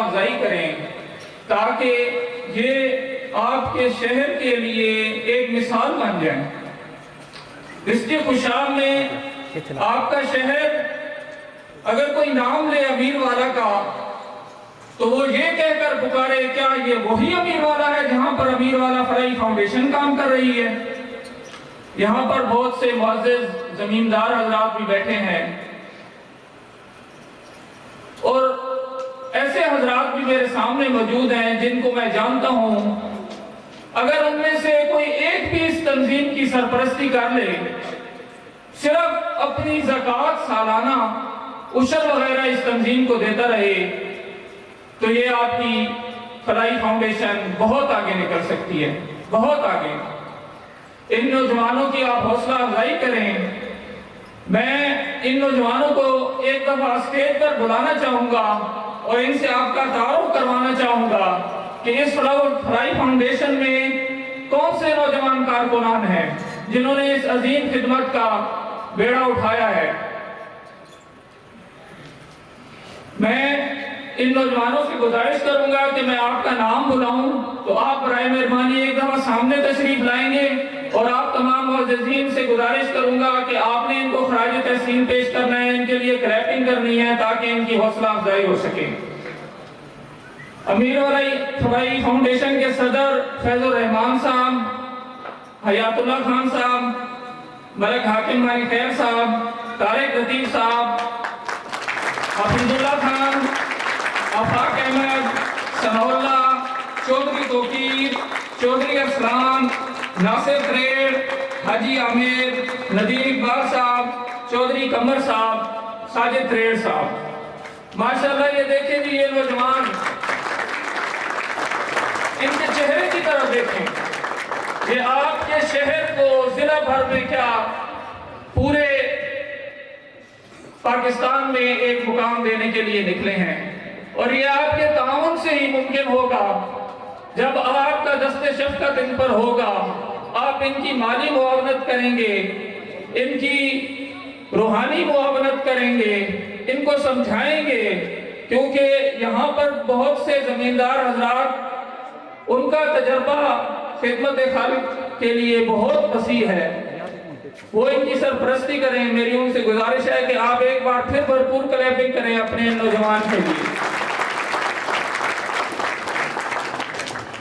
افزائی کریں تاکہ یہ آپ کے شہر کے لیے ایک مثال بن جائیں۔ ڈسٹرکٹ خوشحال میں آپ کا شہر اگر کوئی نام لے امیر والا کا تو وہ یہ کہہ کر پکارے کیا یہ وہی امیر والا ہے جہاں پر امیر والا فلاحی فاؤنڈیشن کام کر رہی ہے؟ یہاں پر بہت سے معزز زمیندار حضرات بھی بیٹھے ہیں اور ایسے حضرات بھی میرے سامنے موجود ہیں جن کو میں جانتا ہوں۔ اگر ان میں سے کوئی ایک بھی اس تنظیم کی سرپرستی کر لے، صرف اپنی زکوٰۃ سالانہ عشر وغیرہ اس تنظیم کو دیتا رہے تو یہ آپ کی فلاحی فاؤنڈیشن بہت آگے نکل سکتی ہے، بہت آگے۔ ان نوجوانوں کی آپ حوصلہ افزائی کریں۔ میں ان نوجوانوں کو ایک دفعہ اسٹیج پر بلانا چاہوں گا اور ان سے آپ کا تعارف کروانا چاہوں گا کہ اس فلاحی فاؤنڈیشن میں کون سے نوجوان کارکنان ہیں جنہوں نے اس عظیم خدمت کا بیڑا اٹھایا ہے۔ میں ان نوجوانوں سے گزارش کروں گا کہ میں آپ کا نام بلاؤں تو آپ برائے مہربانی ایک دفعہ سامنے تشریف لائیں گے، اور آپ تمام معززین سے گزارش کروں گا کہ آپ نے ان کو خراج تحسین پیش کرنا ہے، ان کے لیے کلیپنگ کرنی ہے تاکہ ان کی حوصلہ افزائی ہو سکے۔ امیر فلاحی فاؤنڈیشن کے صدر فیض الرحمان صاحب، حیات اللہ خان صاحب، ملک حاکم مانی خیر صاحب، طارق لطیف صاحب، حفیظ اللہ خان، آفاق احمد، ثناء اللہ، چودھری توقیر، چودھری ارسلان، ناصر تریڑ، حاجی عامر، ندیم اقبال صاحب، چودھری قمر صاحب، ساجد تریڑ صاحب۔ ماشاءاللہ یہ دیکھیں جی یہ نوجوان، ان کے چہرے کی طرف دیکھیں، یہ آپ کے شہر کو ضلع بھر میں کیا پورے پاکستان میں ایک مقام دینے کے لیے نکلے ہیں، اور یہ آپ کے تعاون سے ہی ممکن ہوگا۔ جب آپ کا دست شفقت ان پر ہوگا، آپ ان کی مالی معاونت کریں گے، ان کی روحانی معاونت کریں گے، ان کو سمجھائیں گے، کیونکہ یہاں پر بہت سے زمیندار حضرات ان کا تجربہ خدمت خالق کے لیے بہت وسیع ہے، وہ ان کی سرپرستی کریں۔ میری ان سے گزارش ہے کہ آپ ایک بار پھر بھرپور کلیپنگ کریں اپنے نوجوان کے لیے۔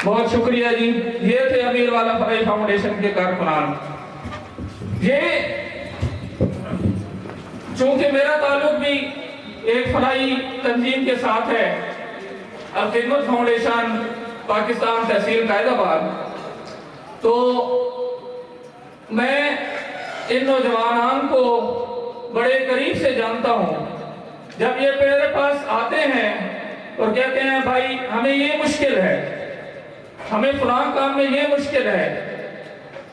بہت شکریہ جی۔ یہ تھے امیر والا فلاحی فاؤنڈیشن کے کارکنان۔ یہ چونکہ میرا تعلق بھی ایک فلاحی تنظیم کے ساتھ ہے، الخدمت فاؤنڈیشن پاکستان تحصیل قائد آباد، تو میں ان نوجوانان کو بڑے قریب سے جانتا ہوں۔ جب یہ میرے پاس آتے ہیں اور کہتے ہیں بھائی ہمیں یہ مشکل ہے، ہمیں فلاں کام میں یہ مشکل ہے،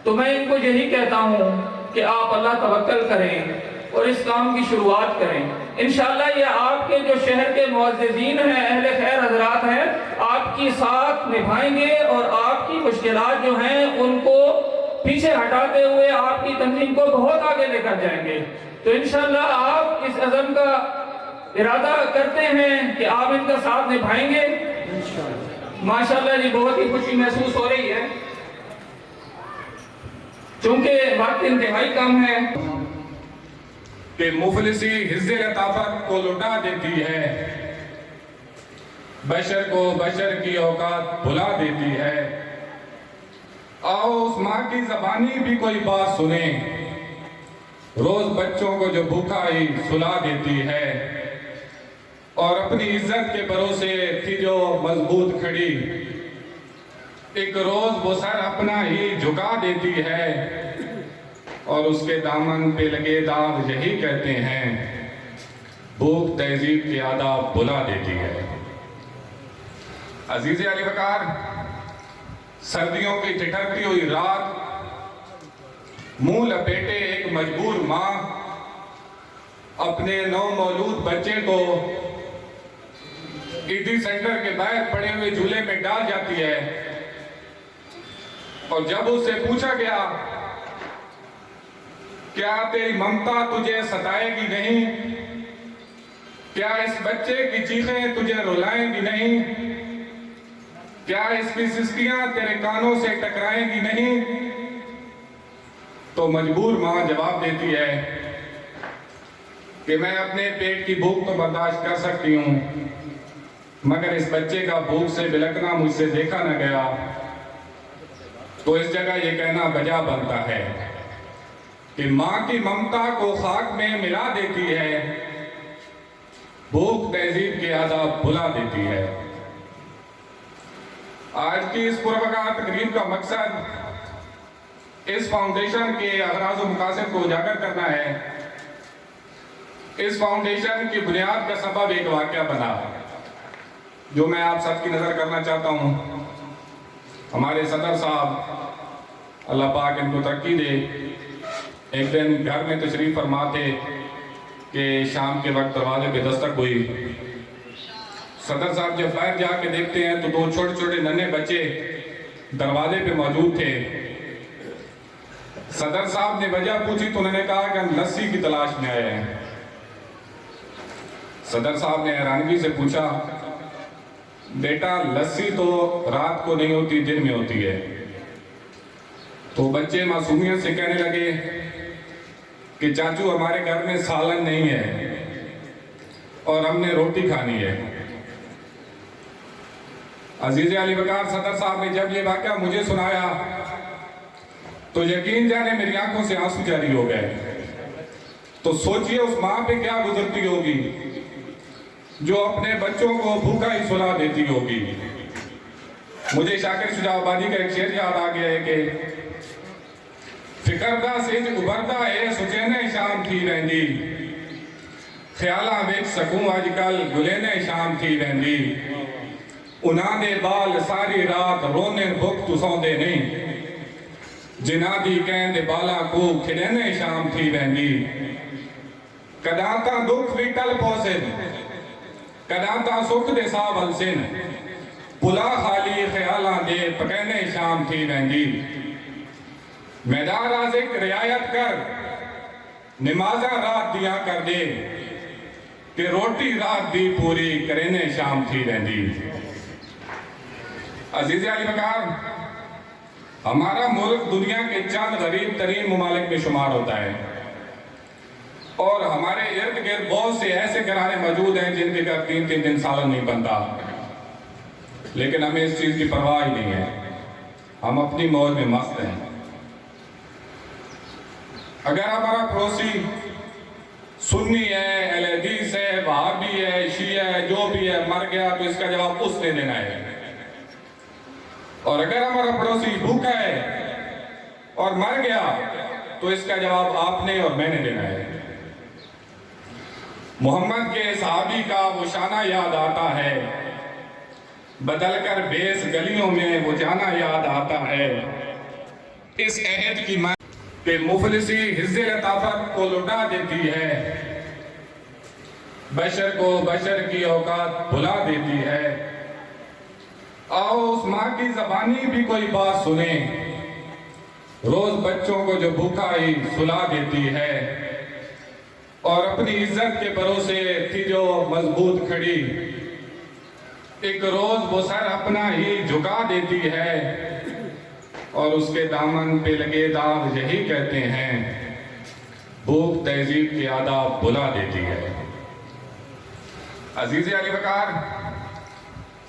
تو میں ان کو یہی کہتا ہوں کہ آپ اللہ توکل کریں اور اس کام کی شروعات کریں۔ انشاءاللہ یہ آپ کے جو شہر کے معززین ہیں، اہل خیر حضرات ہیں، آپ کی ساتھ نبھائیں گے اور آپ کی مشکلات جو ہیں ان کو پیچھے ہٹاتے ہوئے آپ کی تنظیم کو بہت آگے لے کر جائیں گے۔ تو انشاءاللہ آپ اس عزم کا ارادہ کرتے ہیں کہ آپ ان کا ساتھ نبھائیں گے۔ ماشاءاللہ جی بہت ہی خوشی محسوس ہو رہی ہے، چونکہ وقت انتہائی کم ہے کہ مفلسی حز لطافت کو لٹا دیتی ہے، بشر کو بشر کی اوقات بھلا دیتی ہے۔ آؤ اس ماں کی زبانی بھی کوئی بات سنیں، روز بچوں کو جو بھوکا ہی سلا دیتی ہے، اور اپنی عزت کے بھروسے تھی جو مضبوط کھڑی، ایک روز وہ سر اپنا ہی جھکا دیتی ہے، اور اس کے دامن پہ لگے داغ یہی کہتے ہیں، بھوک تہذیب کے آداب بھلا دیتی ہے۔ عزیز علی وقار، سردیوں کی ٹھٹھرتی ہوئی رات، منہ لپیٹے ایک مجبور ماں اپنے نو مولود بچے کو عیدی سینٹر کے باہر پڑے ہوئے جھولے میں ڈال جاتی ہے، اور جب اس سے پوچھا گیا کیا تیری ممتا تجھے ستائے گی نہیں، کیا اس بچے کی چیخیں تجھے رلائیں گی نہیں؟ کیا اس کی سسکیاں تیرے کانوں سے ٹکرائیں گی نہیں؟ تو مجبور ماں جواب دیتی ہے کہ میں اپنے پیٹ کی بھوک تو برداشت کر سکتی ہوں، مگر اس بچے کا بھوک سے بلکنا مجھ سے دیکھا نہ گیا، تو اس جگہ یہ کہنا بجا بنتا ہے کہ ماں کی ممتا کو خاک میں ملا دیتی ہے، بھوک تہذیب کے آداب بھلا دیتی ہے۔ آج کی اس پروقار تقریب کا مقصد اس فاؤنڈیشن کے اغراض و مقاصد کو اجاگر کرنا ہے۔ اس فاؤنڈیشن کی بنیاد کا سبب ایک واقعہ بنا جو میں آپ سب کی نظر کرنا چاہتا ہوں۔ ہمارے صدر صاحب اللہ پاک ان کو ترقی دے، ایک دن گھر میں تشریف فرما تھے کہ شام کے وقت دروازے پہ دستک ہوئی۔ صدر صاحب جب باہر جا کے دیکھتے ہیں تو دو چھوٹے چھوٹے ننھے بچے دروازے پہ موجود تھے۔ صدر صاحب نے وجہ پوچھی تو انہوں نے کہا کہ ہم لسی کی تلاش میں آئے ہیں۔ صدر صاحب نے حیرانگی سے پوچھا، بیٹا لسی تو رات کو نہیں ہوتی، دن میں ہوتی ہے۔ تو بچے معصومیت سے کہنے لگے کہ چاچو ہمارے گھر میں سالن نہیں ہے اور ہم نے روٹی کھانی ہے۔ عزیز علی وقار، صدر صاحب نے جب یہ واقعہ مجھے سنایا تو یقین جانے میری آنکھوں سے آنسو جاری ہو گئے۔ تو سوچئے اس ماں پہ کیا گزرتی ہوگی جو اپنے بچوں کو بھوکا ہی سلا دیتی ہوگی۔ مجھے شاکر شجاع آبادی کا ایک شعر یاد آ گیا ہے کہ فکردہ سج ابھردا ہے سچینے شام تھی رہندی، خیالاں وچ سکوں اج کل گلینے شام تھی رہندی، انہاں دے بال ساری رات رونے بھک تو سوندے نہیں، جنہاں دی کہن دے بالاں کو کھلینے شام تھی رہندی، کداں تاں دکھ وی ٹل پوسن، کداں تاں سکھ دے ساہ ولسن، پلا خالی خیالاں دے پکینے شام تھی رہندی، میدان رازق رعایت کر نمازاں رات دیاں کر دے، کہ روٹی رات دی پوری کرینے شام تھی رہندی۔ عزیز علی وقار، ہمارا ملک دنیا کے چند غریب ترین ممالک میں شمار ہوتا ہے، اور ہمارے ارد گرد بہت سے ایسے گھرانے موجود ہیں جن کے گھر 3 دن سالن نہیں بنتا، لیکن ہمیں اس چیز کی پرواہ ہی نہیں ہے، ہم اپنی موج میں مست ہیں۔ اگر ہمارا پڑوسی سنی ہے، اہل حدیث ہے، وہابی ہے، شیعہ ہے، جو بھی ہے، مر گیا تو اس کا جواب اس نے دینا ہے، اور اگر ہمارا پڑوسی بھوکا ہے اور مر گیا تو اس کا جواب آپ نے اور میں نے دینا ہے۔ محمد کے صحابی کا وہ شانہ یاد آتا ہے، بدل کر بیس گلیوں میں وہ جانا یاد آتا ہے، اس عہد کی ماں کہ مفلسی حز لطافت کو لٹا دیتی ہے، بشر کو بشر کی اوقات بھلا دیتی ہے، آؤ اس ماں کی زبانی بھی کوئی بات سنیں، روز بچوں کو جو بھوکا ہی سلا دیتی ہے، اور اپنی عزت کے بھروسے تھی جو مضبوط کھڑی، ایک روز وہ سر اپنا ہی جھکا دیتی ہے، اور اس کے دامن پہ لگے داغ یہی کہتے ہیں، بھوک تہذیب کے آداب بھلا دیتی ہے۔ عزیز علی وقار،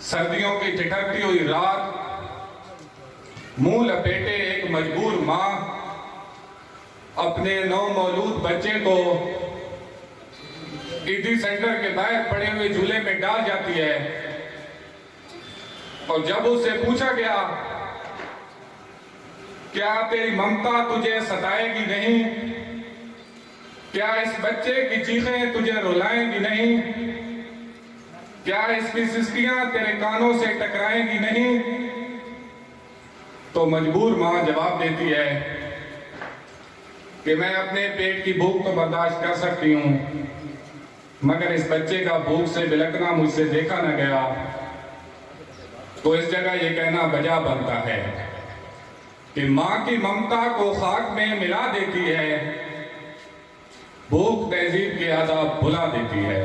سردیوں کی ٹھٹھرتی ہوئی رات، منہ لپیٹے ایک مجبور ماں اپنے نو مولود بچے کو عیدی سینٹر کے باہر پڑے ہوئے جھولے میں ڈال جاتی ہے، اور جب اس سے پوچھا گیا کیا تیری ممتا تجھے ستائے گی نہیں؟ کیا اس بچے کی چیخیں تجھے رلائیں گی نہیں؟ کیا اس کی سسکیاں تیرے کانوں سے ٹکرائیں گی نہیں؟ تو مجبور ماں جواب دیتی ہے کہ میں اپنے پیٹ کی بھوک تو برداشت کر سکتی ہوں، مگر اس بچے کا بھوک سے بلکنا مجھ سے دیکھا نہ گیا، تو اس جگہ یہ کہنا بجا بنتا ہے کہ ماں کی ممتا کو خاک میں ملا دیتی ہے، بھوک تہذیب کے آداب بھلا دیتی ہے۔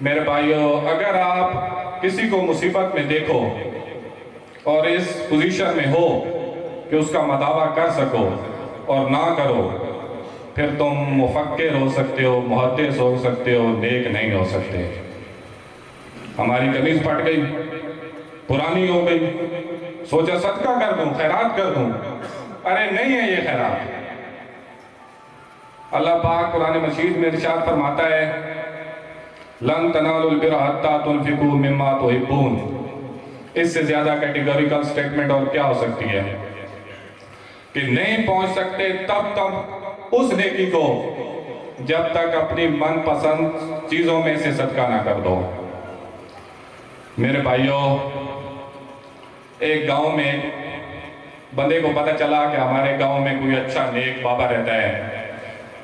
میرے بھائیوں، اگر آپ کسی کو مصیبت میں دیکھو اور اس پوزیشن میں ہو کہ اس کا مداوع کر سکو اور نہ کرو، پھر تم مفکر ہو سکتے ہو، محدث ہو سکتے ہو، نیک نہیں ہو سکتے۔ ہماری قمیض پھٹ گئی، پرانی ہو گئی، سوچا صدقہ کر دوں، خیرات کر دوں، ارے نہیں ہے یہ خیرات۔ اللہ پاک قرآن مجید میں ارشاد فرماتا ہے، لن تنالوا البر حتى تنفقوا مما تحبون۔ اس سے زیادہ کیٹیگوریکل سٹیٹمنٹ اور کیا ہو سکتی ہے کہ نہیں پہنچ سکتے تب تک اس نیکی کو جب تک اپنی من پسند چیزوں میں سے صدقہ نہ کر دو۔ میرے بھائیوں، ایک گاؤں میں بندے کو پتہ چلا کہ ہمارے گاؤں میں کوئی اچھا نیک بابا رہتا ہے۔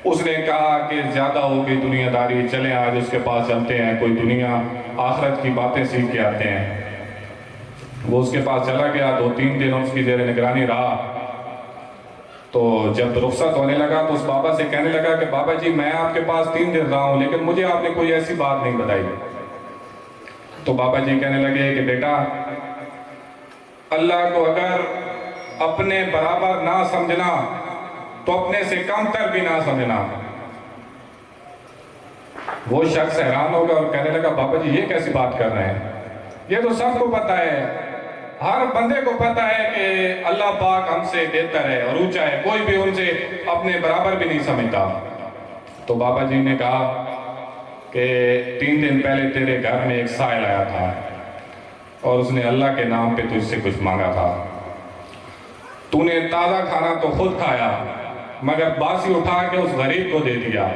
اس نے کہا کہ زیادہ ہو گئی دنیا داری، چلیں آج اس کے پاس چلتے ہیں، کوئی دنیا آخرت کی باتیں سیکھ کے آتے ہیں۔ وہ اس کے پاس چلا گیا، 2-3 دن اس کی زیر نگرانی رہا۔ تو جب رخصت ہونے لگا تو اس بابا سے کہنے لگا کہ بابا جی میں آپ کے پاس 3 دن رہا ہوں، لیکن مجھے آپ نے کوئی ایسی بات نہیں بتائی۔ تو بابا جی کہنے لگے کہ بیٹا، اللہ کو اگر اپنے برابر نہ سمجھنا تو اپنے سے کم تر بھی نہ سمجھنا۔ وہ شخص حیران ہوگا اور کہنے لگا بابا جی یہ کیسی بات کر رہے ہیں؟ یہ تو سب کو پتا ہے، ہر بندے کو پتا ہے کہ اللہ پاک ہم سے بہتر ہے اور اونچا ہے، کوئی بھی ان سے اپنے برابر بھی نہیں سمجھتا۔ تو بابا جی نے کہا کہ 3 دن پہلے تیرے گھر میں ایک سائل آیا تھا اور اس نے اللہ کے نام پہ تجھ سے کچھ مانگا تھا۔ تو نے تازہ کھانا تو خود کھایا مگر باسی اٹھا کے اس غریب کو دے دیا۔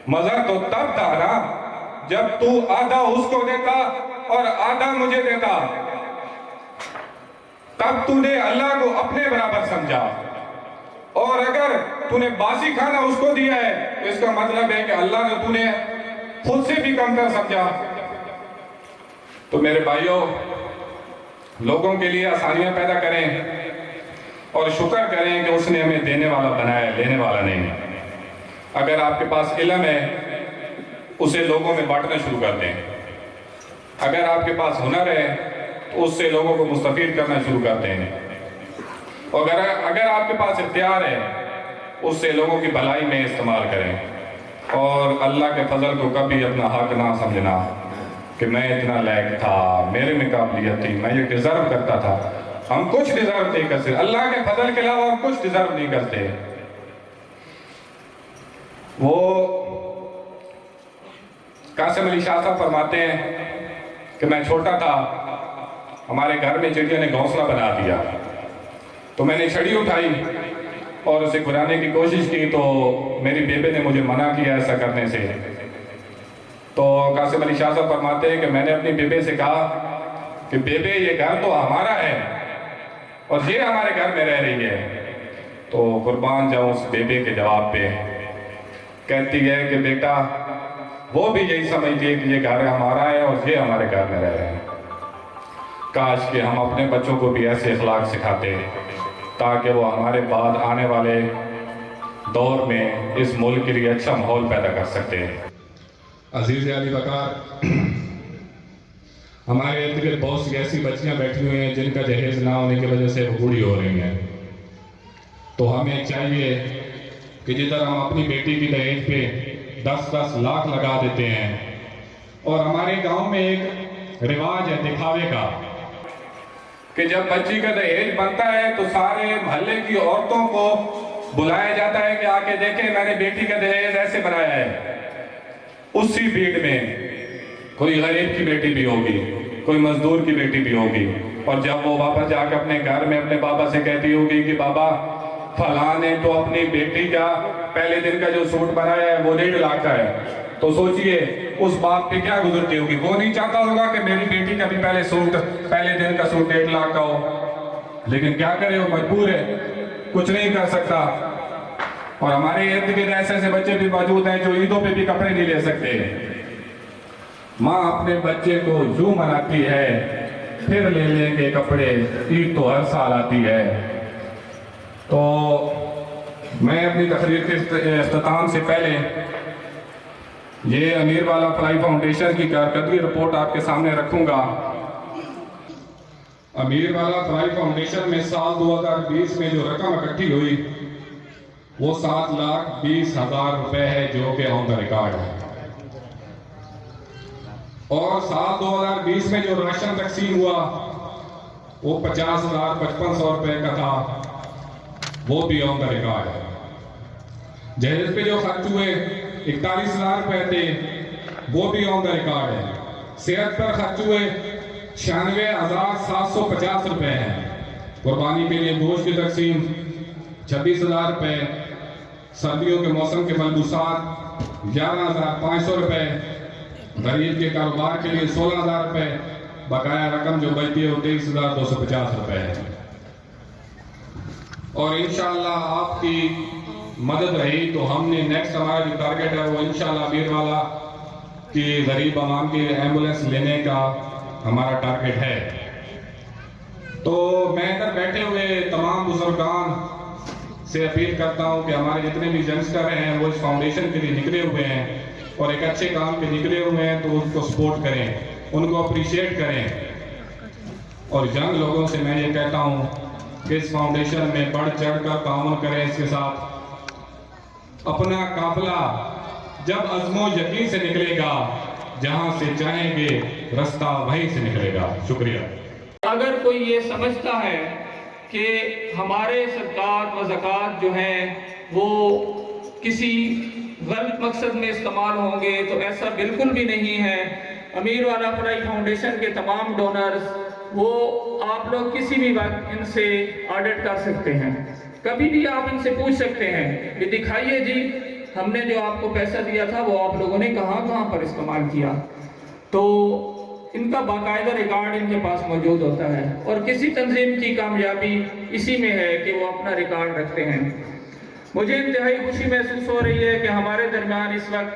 مزہ تو تب تھا نا جب تو آدھا اس کو دیتا اور آدھا مجھے دیتا، تب تو نے اللہ کو اپنے برابر سمجھا۔ اور اگر تو نے باسی کھانا اس کو دیا ہے تو اس کا مطلب ہے کہ اللہ نے تو نے خود سے بھی کم تر سمجھا۔ تو میرے بھائیوں، لوگوں کے لیے آسانیاں پیدا کریں اور شکر کریں کہ اس نے ہمیں دینے والا بنایا ہے، لینے والا نہیں۔ اگر آپ کے پاس علم ہے اسے لوگوں میں بانٹنا شروع کر دیں۔ اگر آپ کے پاس ہنر ہے تو اس سے لوگوں کو مستفید کرنا شروع کر دیں۔ اور اگر آپ کے پاس اختیار ہے اس سے لوگوں کی بھلائی میں استعمال کریں۔ اور اللہ کے فضل کو کبھی اپنا حق نہ سمجھنا کہ میں اتنا لائق تھا، میرے میں قابلیت تھی، میں یہ ڈیزرو کرتا تھا۔ ہم کچھ ڈیزرو نہیں کرتے، اللہ کے فضل کے علاوہ ہم کچھ ڈیزرو نہیں کرتے۔ وہ قاسم علی شاہ صاحب فرماتے ہیں کہ میں چھوٹا تھا، ہمارے گھر میں چڑیا نے گھونسلہ بنا دیا، تو میں نے چھڑی اٹھائی اور اسے گرانے کی کوشش کی تو میری بیبے نے مجھے منع کیا ایسا کرنے سے۔ تو قاسم علی شاہ صاحب فرماتے ہیں کہ میں نے اپنی بیبے سے کہا کہ بیبے یہ گھر تو ہمارا ہے اور یہ ہمارے گھر میں رہ رہی ہے۔ تو قربان جاؤں اس بیبے کے جواب پہ، کہتی ہے کہ بیٹا وہ بھی یہی سمجھتی ہے کہ یہ گھر ہمارا ہے اور یہ ہمارے گھر میں رہ رہے ہیں۔ کاش کہ ہم اپنے بچوں کو بھی ایسے اخلاق سکھاتے تاکہ وہ ہمارے بعد آنے والے دور میں اس ملک کے لیے اچھا ماحول پیدا کر سکتے ہیں۔ عزیز علی وقار، ہمارے ارد گرد بہت سی ایسی بچیاں بیٹھی ہوئی ہیں جن کا جہیز نہ ہونے کی وجہ سے وہ بوڑھی ہو رہی ہیں۔ تو ہمیں چاہیے کہ جدھر ہم اپنی بیٹی کی دہیج پہ 10-10 لاکھ لگا دیتے ہیں، اور ہمارے گاؤں میں ایک رواج ہے دکھاوے کا کہ جب بچی کا دہیج بنتا ہے تو سارے محلے کی عورتوں کو بلایا جاتا ہے کہ آ کے دیکھیں میں نے بیٹی کا دہیج ایسے بنایا ہے۔ اسی بھیڑ میں کوئی غریب کی بیٹی بھی ہوگی، کوئی مزدور کی بیٹی بھی ہوگی، اور جب وہ واپس جا کے اپنے گھر میں اپنے بابا سے کہتی ہوگی کہ بابا فلاں نے تو اپنی بیٹی کا پہلے دن کا جو سوٹ بنایا ہے وہ 1.5 لاکھ کا ہے، تو سوچئے اس باپ پہ کیا گزرتی ہوگی۔ وہ نہیں چاہتا ہوگا کہ میری بیٹی کا بھی پہلے دن کا سوٹ 1.5 لاکھ کا ہو، لیکن کیا کرے، وہ مجبور ہے، کچھ نہیں کر سکتا۔ اور ہمارے ارد گرد ایسے بچے بھی موجود ہیں جو عیدوں پہ بھی کپڑے نہیں لے سکتے۔ ماں اپنے بچے کو یوں مناتی ہے پھر لے لیں گے کپڑے، عید تو ہر سال آتی ہے۔ تو میں اپنی تقریر کے اختتام سے پہلے یہ امیر والا فلائی فاؤنڈیشن کی کارکردگی رپورٹ آپ کے سامنے رکھوں گا۔ امیر والا فلائی فاؤنڈیشن میں سال 2020 میں جو رقم اکٹھی ہوئی وہ 7,20,000 روپے ہے، جو کہ آن دا ریکارڈ ہے، اور سال 2020 میں جو راشن تقسیم ہوا وہ 50,5500 روپے کا تھا، وہ بھی آن دا ریکارڈ ہے۔ جہیز پہ جو خرچ ہوئے 41,000 روپے تھے، وہ بھی آن دا ریکارڈ ہے۔ صحت پر خرچ ہوئے 96,750 روپے ہیں۔ قربانی کے لیے گوشت کی تقسیم 26,000 روپے، سردیوں کے موسم کے ملبوسات 11,500 روپے، غریب کے کاروبار کے لیے 16,000 روپے، بقایا رقم جو بچتی ہے وہ 23,250 روپے ہے۔ اور انشاءاللہ آپ کی مدد رہی تو ہم نے نیکسٹ ہمارا جو ٹارگٹ ہے وہ انشاءاللہ امیر والا کی غریب عوام کی ایمبولینس لینے کا ہمارا ٹارگٹ ہے۔ تو میں ادھر بیٹھے ہوئے تمام بزرگان سے اپیل کرتا ہوں کہ ہمارے جتنے بھی ینگسٹر ہیں وہ اس فاؤنڈیشن کے لیے نکلے ہوئے ہیں اور ایک اچھے کام پہ نکلے ہوئے ہیں، تو اس کو سپورٹ کریں، ان کو اپریشیٹ کریں۔ اور ینگ لوگوں سے میں یہ کہتا ہوں کہ اس فاؤنڈیشن میں بڑھ چڑھ کر تعاون کریں، اس کے ساتھ اپنا قافلہ جب عزم و یقین سے نکلے گا، جہاں سے چاہیں گے رستہ وہیں سے نکلے گا۔ شکریہ۔ اگر کوئی یہ سمجھتا ہے کہ ہمارے صدقات و زکوٰۃ جو ہیں وہ کسی غلط مقصد میں استعمال ہوں گے تو ایسا بالکل بھی نہیں ہے۔ امیر والا فلائی فاؤنڈیشن کے تمام ڈونرز وہ آپ لوگ کسی بھی وقت ان سے آڈٹ کر سکتے ہیں، کبھی بھی آپ ان سے پوچھ سکتے ہیں کہ دکھائیے جی ہم نے جو آپ کو پیسہ دیا تھا وہ آپ لوگوں نے کہاں کہاں پر استعمال کیا۔ تو ان کا باقاعدہ ریکارڈ ان کے پاس موجود ہوتا ہے، اور کسی تنظیم کی کامیابی اسی میں ہے کہ وہ اپنا ریکارڈ رکھتے ہیں۔ مجھے انتہائی خوشی محسوس ہو رہی ہے کہ ہمارے درمیان اس وقت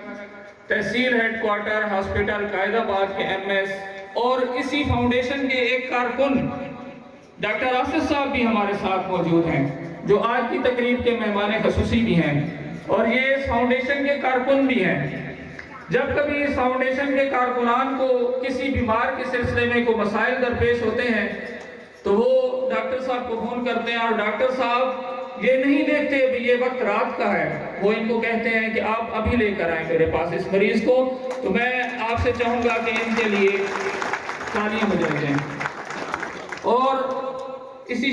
تحصیل ہیڈ کوارٹر ہاسپٹل قائد آباد کے ایم ایس اور اسی فاؤنڈیشن کے ایک کارکن ڈاکٹر آصف صاحب بھی ہمارے ساتھ موجود ہیں، جو آج کی تقریب کے مہمان خصوصی بھی ہیں، اور یہ اس فاؤنڈیشن کے کارکن بھی ہیں۔ جب کبھی اس فاؤنڈیشن کے کارکنان کو کسی بیمار کے سلسلے میں کوئی مسائل درپیش ہوتے ہیں تو وہ ڈاکٹر صاحب کو فون کرتے ہیں، اور ڈاکٹر صاحب یہ نہیں دیکھتے ابھی یہ وقت رات کا ہے، وہ ان کو کہتے ہیں کہ آپ ابھی لے کر آئیں میرے پاس اس مریض کو۔ تو میں آپ سے چاہوں گا کہ ان کے لیے تالیاں بجائی جائیں۔ اور اسی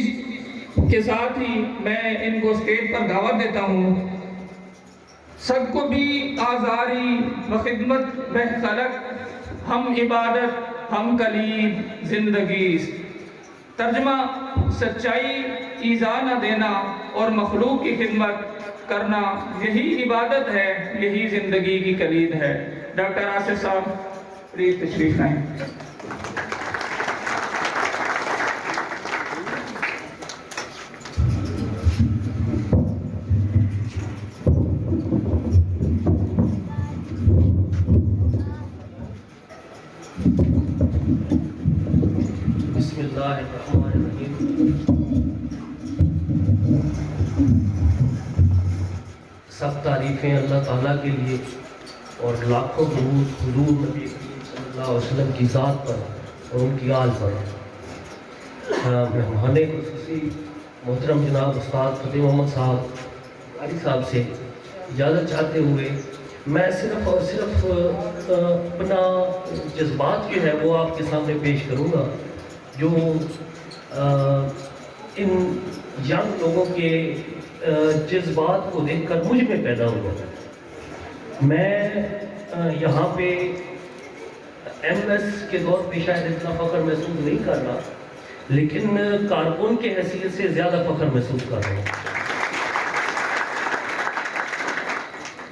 کے ساتھ ہی میں ان کو اسٹیج پر دعوت دیتا ہوں، سب کو بھی آزاری و خدمت بہ خلق ہم عبادت ہم کلید زندگی، ترجمہ سچائی ایذا نہ دینا اور مخلوق کی خدمت کرنا، یہی عبادت ہے، یہی زندگی کی کلید ہے۔ ڈاکٹر آصف صاحب پلیز تشریف لائیں۔ بسم اللہ الرحمن الرحیم۔ سب تعریفیں اللہ تعالیٰ کے لیے اور لاکھوں درود حضور نبی کریم صلی اللہ علیہ وسلم کی ذات پر اور ان کی آل پر۔ مہمان خصوصی محترم جناب استاد فتح محمد صاحب قاری صاحب سے اجازت چاہتے ہوئے میں صرف اور صرف اپنا جذبات جو ہے وہ آپ کے سامنے پیش کروں گا، جو ان ینگ لوگوں کے جذبات کو دیکھ کر مجھ میں پیدا ہوا۔ میں یہاں پہ ایم ایس کے دور پہ شاید اتنا فخر محسوس نہیں کر رہا، لیکن کارکن کے حیثیت سے زیادہ فخر محسوس کر رہا ہوں۔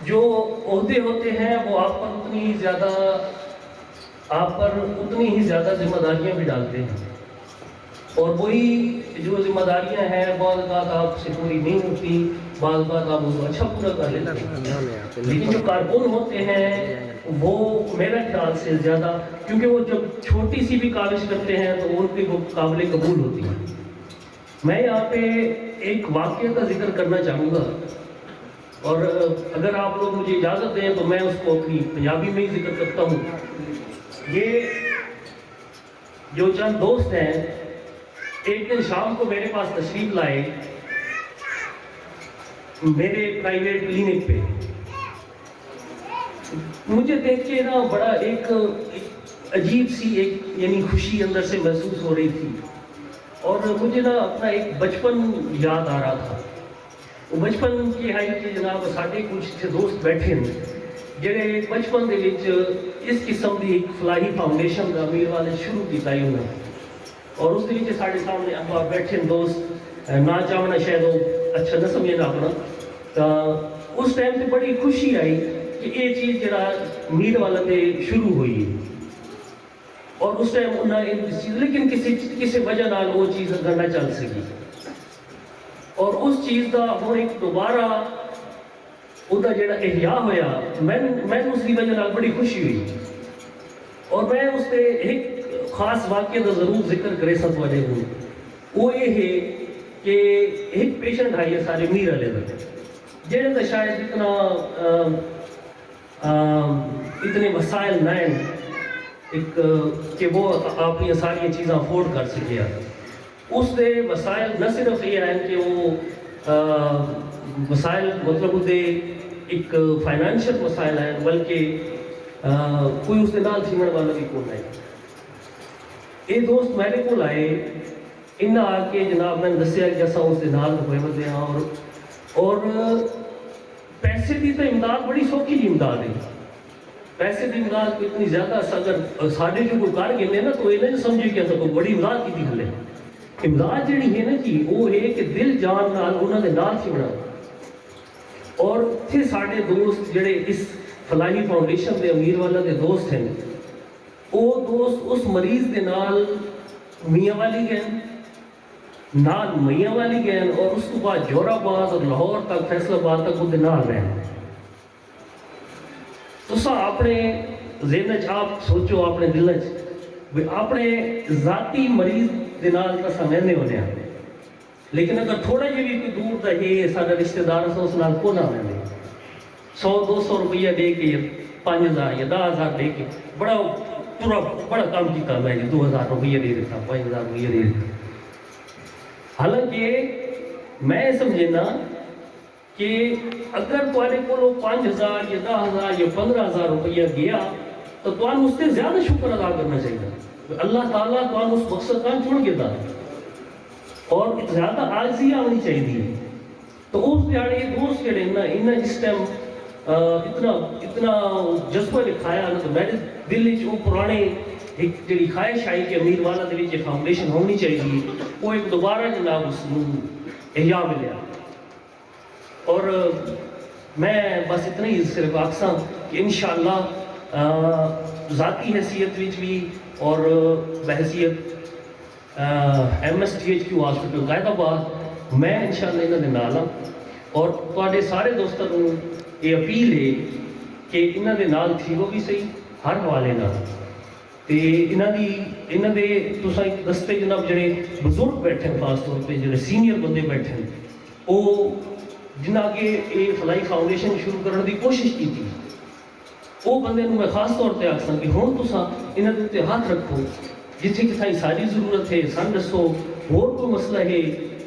جو عہدے ہوتے ہیں وہ آپ پر اتنی ہی زیادہ ذمہ داریاں بھی ڈالتے ہیں، اور وہی جو ذمہ داریاں ہیں بعض اوقات آپ سے پوری نہیں ہوتی، بعض اوقات آپ ان کو اچھا پورا کر لیتے ہیں، لیکن جو کارکن ہوتے ہیں وہ میرا خیال سے زیادہ، کیونکہ وہ جب چھوٹی سی بھی کاوش کرتے ہیں تو ان پہ وہ قابل قبول ہوتی ہیں۔ میں یہاں پہ ایک واقعہ کا ذکر کرنا چاہوں گا اور اگر آپ لوگ مجھے اجازت دیں تو میں اس کو اپنی پنجابی میں ہی ذکر کرتا ہوں۔ یہ جو چند دوست ہیں ایک دن شام کو میرے پاس تشریف لائے میرے پرائیویٹ کلینک پہ۔ مجھے دیکھ کے نا بڑا ایک عجیب سی ایک یعنی خوشی اندر سے محسوس ہو رہی تھی، اور مجھے نا اپنا ایک بچپن یاد آ رہا تھا۔ وہ بچپن کی ہے کہ جناب ساڈے کچھ دوست بیٹھے ہیں جڑے بچپن دے وچ اس قسم دی ایک فلاحی فاؤنڈیشن کا امیر والے شروع کیتا ہی انہوں نے، اور اس دے وچ ساڈے سامنے ابا بیٹھے دوست نہ چاہنا شاید وہ اچھا نہ سمجھنا اپنا، تو اس ٹائم سے بڑی خوشی آئی کہ یہ چیز جڑا امیر والا دے شروع ہوئی ہے، اور اس ٹائم انہیں اس چیز لیکن کسی وجہ نال وہ چیز اگر نہ چل سکی، اور اس چیز کا ہوں ایک دوبارہ وہ جڑا احیاء ہویا میں اس کی وجہ نال بڑی خوشی ہوئی، اور میں اس سے ایک خاص واقعہ کا ضرور ذکر کرے سب وجہ ہوں۔ وہ یہ ہے کہ ایک پیشنٹ آئی ہے سارے میر والے کا جہاں تو شاید اتنے وسائل نہ ہیں ایک کہ وہ اپنی ساری چیزاں افورڈ کر سکے۔ اس دے وسائل نہ صرف یہ ہیں کہ وہ وسائل مطلب وہ ایک فائنینشیل وسائل ہیں، بلکہ کوئی اس کے نال سیمن والا بھی کون ہے۔ یہ دوست میرے کو آئے انہیں آ کے جناب میں نے دسیا کہ اصل اس کے نال ہوئے بندے ہیں، اور پیسے کی تو امداد بڑی سوکھی جی امداد ہے، پیسے کی امداد کو اتنی زیادہ اگر ساڈے جو کوئی کر گئے نا تو یہ نہیں سمجھے کہ اصل کوئی بڑی امداد کی تھی۔ امداد جڑی ہے نا جی وہ ہے کہ دل جان نال انہوں نے نال سی بنا، اور پھر ساڈے دوست جڑے اس فلاحی فاؤنڈیشن دے امیر والا دے دوست ہیں، وہ دوست اس مریض دے نال میاں والی گئے نال میاں والی گئے، اور اس کو بعد جورا آباد اور لاہور تک فیصل آباد تک وہ نال رہے۔ تو اپنے ذہن آپ سوچو اپنے دل اپنے ذاتی مریض دے نال تو رہنے ہونے ہیں، لیکن اگر تھوڑا جہا بھی کوئی دور کا ہے سارا رشتہ دار اس نال کو نہ رہنے 100-200 روپیہ دے کے 5000 یا 10,000 دے کے بڑا پورا بڑا کام کیا میں 2000 روپیہ دے دیتا 5000 روپیہ دے دیتا۔ حالانکہ میں سمجھنا کہ اگر تھوڑے کو 5000 یا 10,000 یا 15,000 روپیہ گیا تو تمہیں اس سے زیادہ شکر ادا کرنا چاہیے۔ اللہ تعالیٰ تمہیں اس مقصد کا چھوڑ کے دا اور زیادہ عاجزی آنی چاہیے۔ تو اس دیہڑے دوست جڑے نا انہیں اس ٹائم اتنا جذبہ دکھایا نا، تو میرے دل وچ وہ پرانے ایک جڑی خواہش آئی کہ امیر والا دے وچ فاؤنڈیشن ہونی چاہیے، وہ ایک دوبارہ جناب اس کو احیاء ملیا۔ اور میں بس اتنا ہی صرف آکساں کہ انشاءاللہ ذاتی حیثیت وچ بھی اور بحیثیت MSTHQ ہاسپٹل غائد آباد میں انشاءاللہ انہوں نے نال ہاں، اور تواڈے سارے دوستاں نوں یہ اپیل ہے کہ انہوں نے نال تھیو بھی صحیح ہر حوالے نال، تے انہوں دے تساں ایک دستے جناب جڑے بزرگ بیٹھے ہیں، خاص طور پہ جڑے سینئر بندے بیٹھے ہیں، وہ جنہاں کے یہ فلاحی فاؤنڈیشن شروع کرنے کی کوشش کی تھی، وہ بندے میں خاص طور پہ آکساں کہ ہوں تساں انہاں دے تے ہاتھ رکھو، جتھے کتھائی ساری ضرورت ہے سن دسو، اور کوئی مسئلہ ہے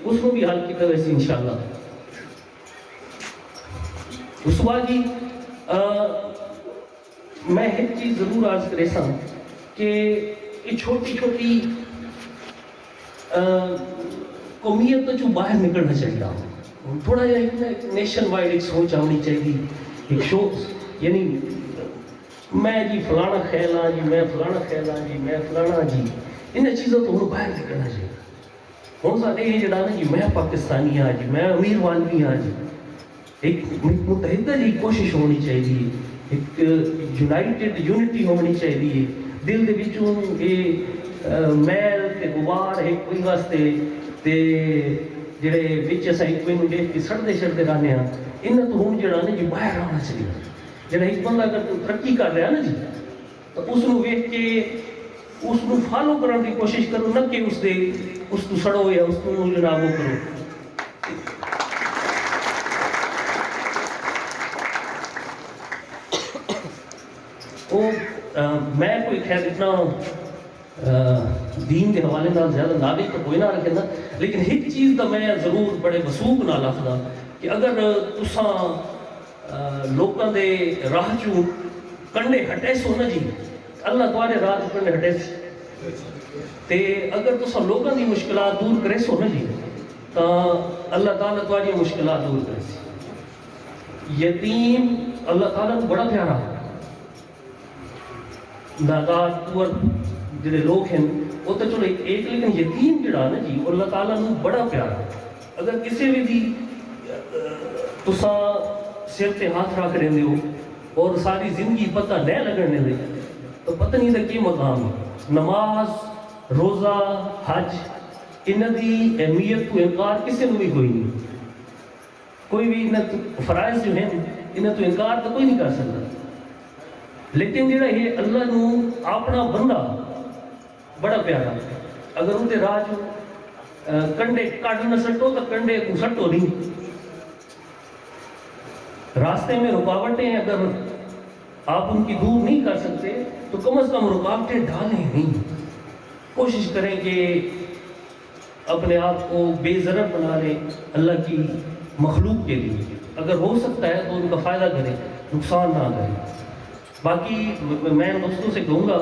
اس کو بھی حل کیتا ویسے انشاءاللہ۔ اس بعد جی میں ایک چیز ضرور عرض کرے سا کہ یہ چھوٹی چھوٹی قومیت تو جو باہر نکلنا چاہیے، تھوڑا جا ایک نیشن وائڈ ایک سوچ آنی چاہیے، ایک شو یعنی میں جی فلانا خیال ہاں جی، میں فلانا خیال ہاں جی، میں فلانا جی، ان چیزوں تو ہوں باہر نکلنا چاہیے۔ ہوں سارے یہ جڑا نا جی میں پاکستانی ہاں جی، میں امیر والوی ہاں جی، ایک متحدہ جی کوشش ہونی چاہیے، ایک یونائٹڈ یونٹی ہونی چاہیے، دل دے وچوں یہ میل تے غبار ایک کوئی واسطے تے جڑے وچ اساں ایک کوئی دیکھ کے سڑتے رہنے ہاں، انہاں تو ہوں جڑا نا جی باہر آنا چاہیے۔ جڑا ایک بندہ اگر ترقی کر رہا نا جی تو اس کو ویکھ کے اس کو فالو کرنے کی کوشش کرو، نہ کہ اس کو سڑو یا اس کو جناب وہ کرو۔ وہ میں کوئی خیر اتنا دین کے حوالے نال زیادہ نالج تو کوئی نہ رکھے نا، لیکن ایک چیز کا میں ضرور بڑے وسوخ نال آخدا کہ اگر تساں لوکاں دے راہ چوں کنڈے ہٹے سو نا جی، اللہ تمہارے راہ چوں کنڈے ہٹے سو تے اگر تساں لوکاں دی مشکلات دور کرے سو نا جی تا اللہ تعالیٰ تمہاری مشکلات دور کرے سی۔ یتیم اللہ تعالیٰ کو بڑا پیارا نادار پور جڑے لوگ ہیں وہ تو چلو ایک، لیکن یتیم جڑا نا جی اللہ تعالیٰ کو بڑا پیارا۔ اگر کسی بھی دی تساں سر تے ہاتھ رکھ رہے ہو اور ساری زندگی پتہ نہ لگنے دے تو پتہ نہیں تھا کی مقام ہے۔ نماز، روزہ، حج، انہاں دی اہمیت کو انکار کسی نے بھی کوئی نہیں، کوئی بھی انہاں فرائض جو ہیں انہاں تو انکار تو کوئی نہیں کر سکتا، لیکن جڑا یہ اللہ نو اپنا بندہ بڑا پیارا، اگر ان کے راہ چ کنڈے کٹ نہ سٹو تو کنڈے کو سٹو نہیں، راستے میں رکاوٹیں اگر آپ ان کی دور نہیں کر سکتے تو کم از کم رکاوٹیں ڈالیں نہیں، کوشش کریں کہ اپنے آپ کو بے ضرر بنا لیں اللہ کی مخلوق کے لیے، اگر ہو سکتا ہے تو ان کا فائدہ کریں، نقصان نہ کریں۔ باقی میں دوستوں سے کہوں گا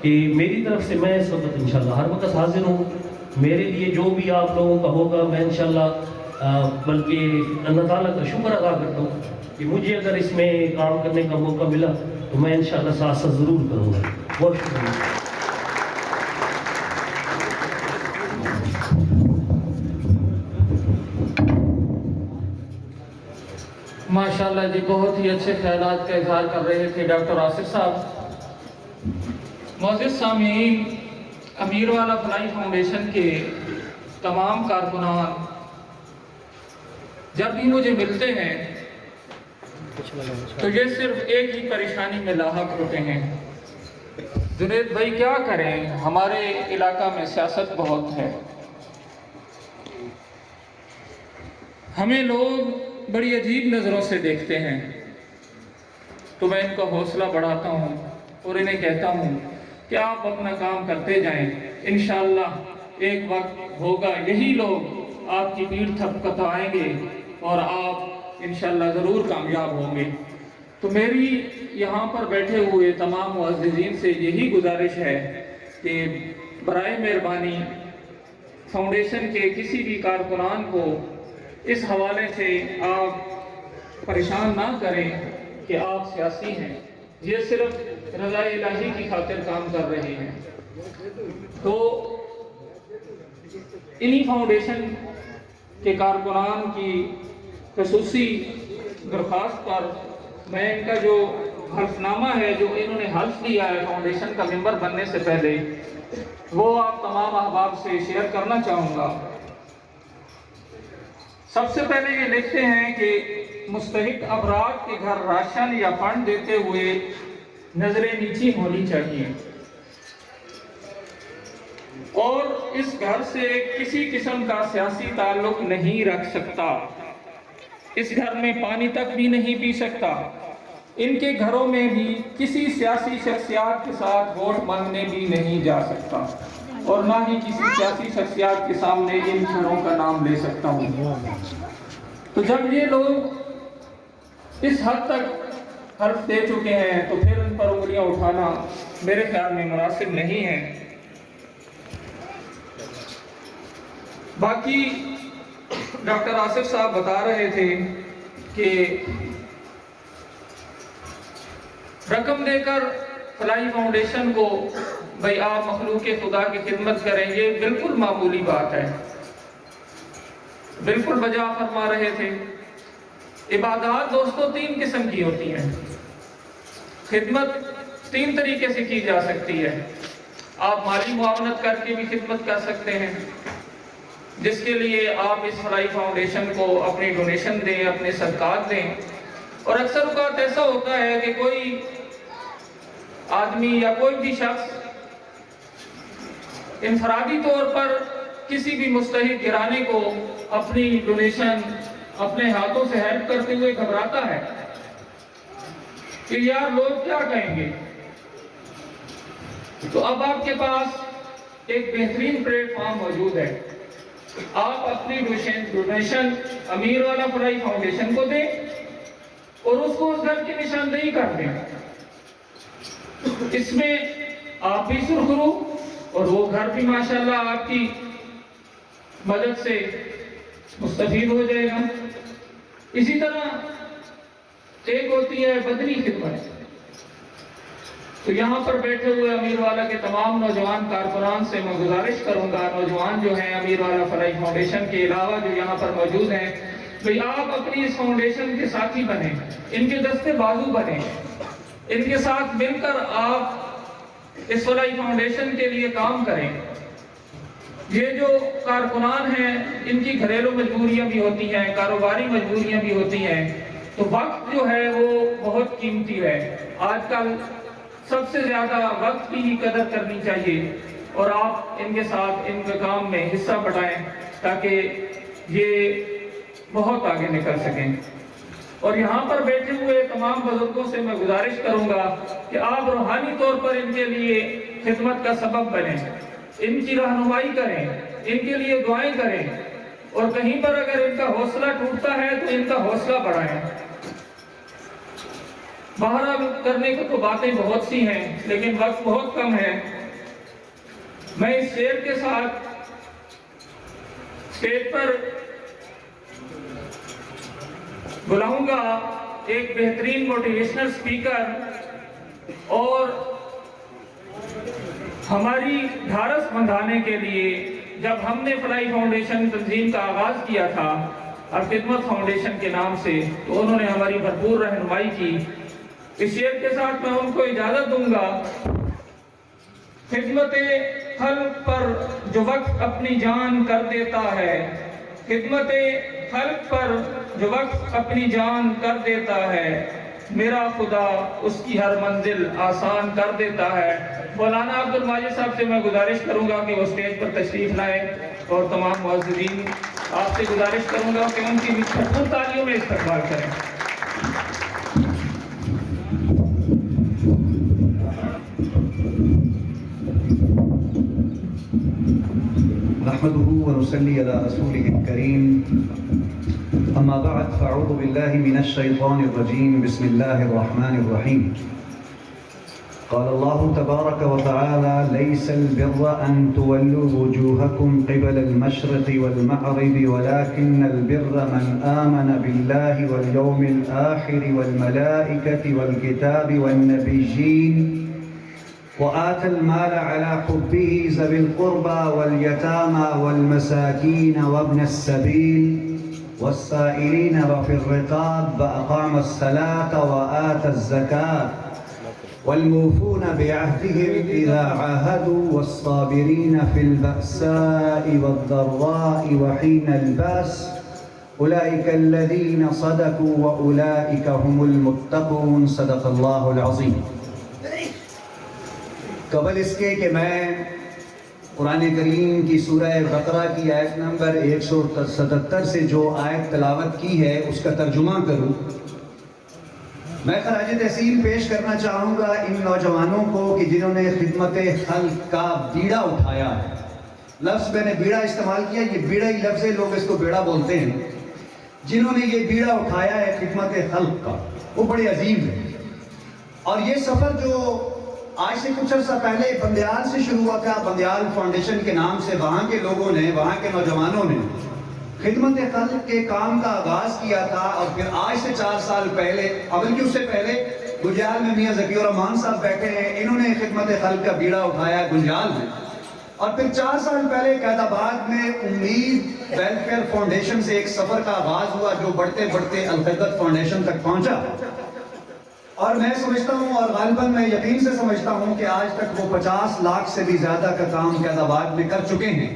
کہ میری طرف سے میں اس وقت انشاءاللہ ہر وقت حاضر ہوں، میرے لیے جو بھی آپ لوگوں کا ہوگا میں انشاءاللہ بلکہ اللہ تعالیٰ کا شکر ادا کرتا ہوں کہ مجھے اگر اس میں کام کرنے کا موقع ملا تو میں انشاءاللہ ساتھ ساتھ ضرور کروں گا۔ بہت شکریہ۔ ماشاءاللہ جی، بہت ہی اچھے خیالات کا اظہار کر رہے تھے ڈاکٹر آصف صاحب۔ معزز سامعین، امیر والا فلاحی فاؤنڈیشن کے تمام کارکنان جب بھی مجھے ملتے ہیں تو یہ صرف ایک ہی پریشانی میں لاحق ہوتے ہیں، جنید بھائی کیا کریں، ہمارے علاقہ میں سیاست بہت ہے، ہمیں لوگ بڑی عجیب نظروں سے دیکھتے ہیں۔ تو میں ان کا حوصلہ بڑھاتا ہوں اور انہیں کہتا ہوں کہ آپ اپنا کام کرتے جائیں، انشاءاللہ ایک وقت ہوگا یہی لوگ آپ کی پیٹھ تھپکتائیں گے اور آپ انشاءاللہ ضرور کامیاب ہوں گے۔ تو میری یہاں پر بیٹھے ہوئے تمام معززین سے یہی گزارش ہے کہ برائے مہربانی فاؤنڈیشن کے کسی بھی کارکنان کو اس حوالے سے آپ پریشان نہ کریں کہ آپ سیاسی ہیں، یہ صرف رضا الہی کی خاطر کام کر رہے ہیں۔ تو انہی فاؤنڈیشن کے کارکنان کی خصوصی درخواست پر میں ان کا جو حلف نامہ ہے جو انہوں نے حلف لیا ہے فاؤنڈیشن کا ممبر بننے سے پہلے، وہ آپ تمام احباب سے شیئر کرنا چاہوں گا۔ سب سے پہلے یہ لکھتے ہیں کہ مستحق افراد کے گھر راشن یا فنڈ دیتے ہوئے نظریں نیچی ہونی چاہیے اور اس گھر سے کسی قسم کا سیاسی تعلق نہیں رکھ سکتا، اس گھر میں پانی تک بھی نہیں پی سکتا، ان کے گھروں میں بھی کسی سیاسی شخصیات کے ساتھ ووٹ مانگنے بھی نہیں جا سکتا اور نہ ہی کسی سیاسی شخصیات کے سامنے ان گھروں کا نام لے سکتا ہوں۔ تو جب یہ لوگ اس حد تک حلف دے چکے ہیں تو پھر ان پر انگلیاں اٹھانا میرے خیال میں مناسب نہیں ہے۔ باقی ڈاکٹر آصف صاحب بتا رہے تھے کہ رقم دے کر فلاحی فاؤنڈیشن کو بھئی آپ مخلوق خدا کی خدمت کریں، یہ بالکل معمولی بات ہے، بالکل بجا فرما رہے تھے۔ عبادات دوستو تین قسم کی ہوتی ہیں، خدمت تین طریقے سے کی جا سکتی ہے۔ آپ مالی معاونت کر کے بھی خدمت کر سکتے ہیں، جس کے لیے آپ اس فلاحی فاؤنڈیشن کو اپنی ڈونیشن دیں، اپنے صدقات دیں، اور اکثر اوقات ایسا ہوتا ہے کہ کوئی آدمی یا کوئی بھی شخص انفرادی طور پر کسی بھی مستحق گرانے کو اپنی ڈونیشن اپنے ہاتھوں سے ہیلپ کرتے ہوئے گھبراتا ہے کہ یار لوگ کیا کہیں گے، تو اب آپ کے پاس ایک بہترین پلیٹ فارم موجود ہے. آپ اپنی ڈونیشن امیر والا فلاحی فاؤنڈیشن کو دیں اور اس کو اس گھر کی نشاندہی کر دیں. اس میں آپ بھی سرخرو اور وہ گھر بھی ماشاءاللہ آپ کی مدد سے مستفید ہو جائے گا. اسی طرح ایک ہوتی ہے بدنی خدمت. تو یہاں پر بیٹھے ہوئے امیر والا کے تمام نوجوان کارکنان سے میں گزارش کروں گا، نوجوان جو ہیں امیر والا فلاحی فاؤنڈیشن کے علاوہ جو یہاں پر موجود ہیں، بھئی آپ اپنی اس فاؤنڈیشن کے ساتھی بنیں، ان کے دستے بازو بنیں، ان کے ساتھ مل کر آپ اس فلاحی فاؤنڈیشن کے لیے کام کریں. یہ جو کارکنان ہیں ان کی گھریلو مجبوریاں بھی ہوتی ہیں، کاروباری مجبوریاں بھی ہوتی ہیں، تو وقت جو ہے وہ بہت قیمتی ہے. آج کل سب سے زیادہ وقت کی ہی قدر کرنی چاہیے اور آپ ان کے ساتھ ان کے کام میں حصہ بٹائیں تاکہ یہ بہت آگے نکل سکیں. اور یہاں پر بیٹھے ہوئے تمام بزرگوں سے میں گزارش کروں گا کہ آپ روحانی طور پر ان کے لیے خدمت کا سبب بنیں، ان کی رہنمائی کریں، ان کے لیے دعائیں کریں، اور کہیں پر اگر ان کا حوصلہ ٹوٹتا ہے تو ان کا حوصلہ بڑھائیں. بہرحال کرنے کو تو باتیں بہت سی ہیں لیکن وقت بہت کم ہے. میں اس شعر کے ساتھ اسٹیج پر بلاؤں گا ایک بہترین موٹیویشنل اسپیکر اور ہماری دھارس بندھانے کے لیے. جب ہم نے فلاحی فاؤنڈیشن تنظیم کا آغاز کیا تھا خدمت فاؤنڈیشن کے نام سے، تو انہوں نے ہماری بھرپور رہنمائی کی. اس شعر کے ساتھ میں ان کو اجازت دوں گا. خدمت خلق پر جو وقت اپنی جان کر دیتا ہے، خدمت خلق پر جو وقت اپنی جان کر دیتا ہے، میرا خدا اس کی ہر منزل آسان کر دیتا ہے. مولانا عبد الماجد صاحب سے میں گزارش کروں گا کہ وہ اسٹیج پر تشریف لائیں اور تمام معززین آپ سے گزارش کروں گا کہ ان کی بھرپور تالیوں میں استقبال کریں. نحمده ونصلي على رسوله الكريم أما بعد فأعوذ بالله من الشيطان الرجيم بسم الله الرحمن الرحيم. قال الله تبارك وتعالى ليس البر أن تولوا وجوهكم قبل المشرق والمغرب ولكن البر من آمن بالله واليوم الآخر والملائكة والكتاب والنبيين وآتى المال على حبه ذوي القربى واليتامى والمساكين وابن السبيل والسائلين وفي الرقاب وأقام الصلاة وآتى الزكاة والموفون بعهدهم إذا عاهدوا والصابرين في البأساء والضراء وحين البأس أولئك الذين صدقوا وأولئك هم المتقون. صدق الله العظيم. قبل اس کے کہ میں قرآن کریم کی سورہ بقرہ کی آیت نمبر 177 سے جو آیت تلاوت کی ہے اس کا ترجمہ کروں، میں خراج تحسین پیش کرنا چاہوں گا ان نوجوانوں کو کہ جنہوں نے خدمت خلق کا بیڑا اٹھایا ہے. لفظ میں نے بیڑا استعمال کیا، یہ بیڑا ہی لفظ ہے، لوگ اس کو بیڑا بولتے ہیں. جنہوں نے یہ بیڑا اٹھایا ہے خدمت خلق کا، وہ بڑے عظیم ہے. اور یہ سفر جو آج سے کچھ عرصہ پہلے بندیال سے شروع ہوا تھا، بندیال فاؤنڈیشن کے نام سے وہاں کے لوگوں نے، وہاں کے نوجوانوں نے خدمت خلق کے کام کا آغاز کیا تھا. اور پھر آج سے 4 سال پہلے، بلکہ اس سے پہلے گنجال میں میاں ذکی الرحمان صاحب بیٹھے ہیں، انہوں نے خدمت خلق کا بیڑا اٹھایا گنجال میں. اور پھر 4 سال پہلے قائد آباد میں امید ویلفیئر فاؤنڈیشن سے ایک سفر کا آغاز ہوا جو بڑھتے بڑھتے الخدمت فاؤنڈیشن تک پہنچا. اور میں سمجھتا ہوں اور غالباً میں یقین سے سمجھتا ہوں کہ آج تک وہ 50 لاکھ سے بھی زیادہ کا کام قائد آباد میں کر چکے ہیں.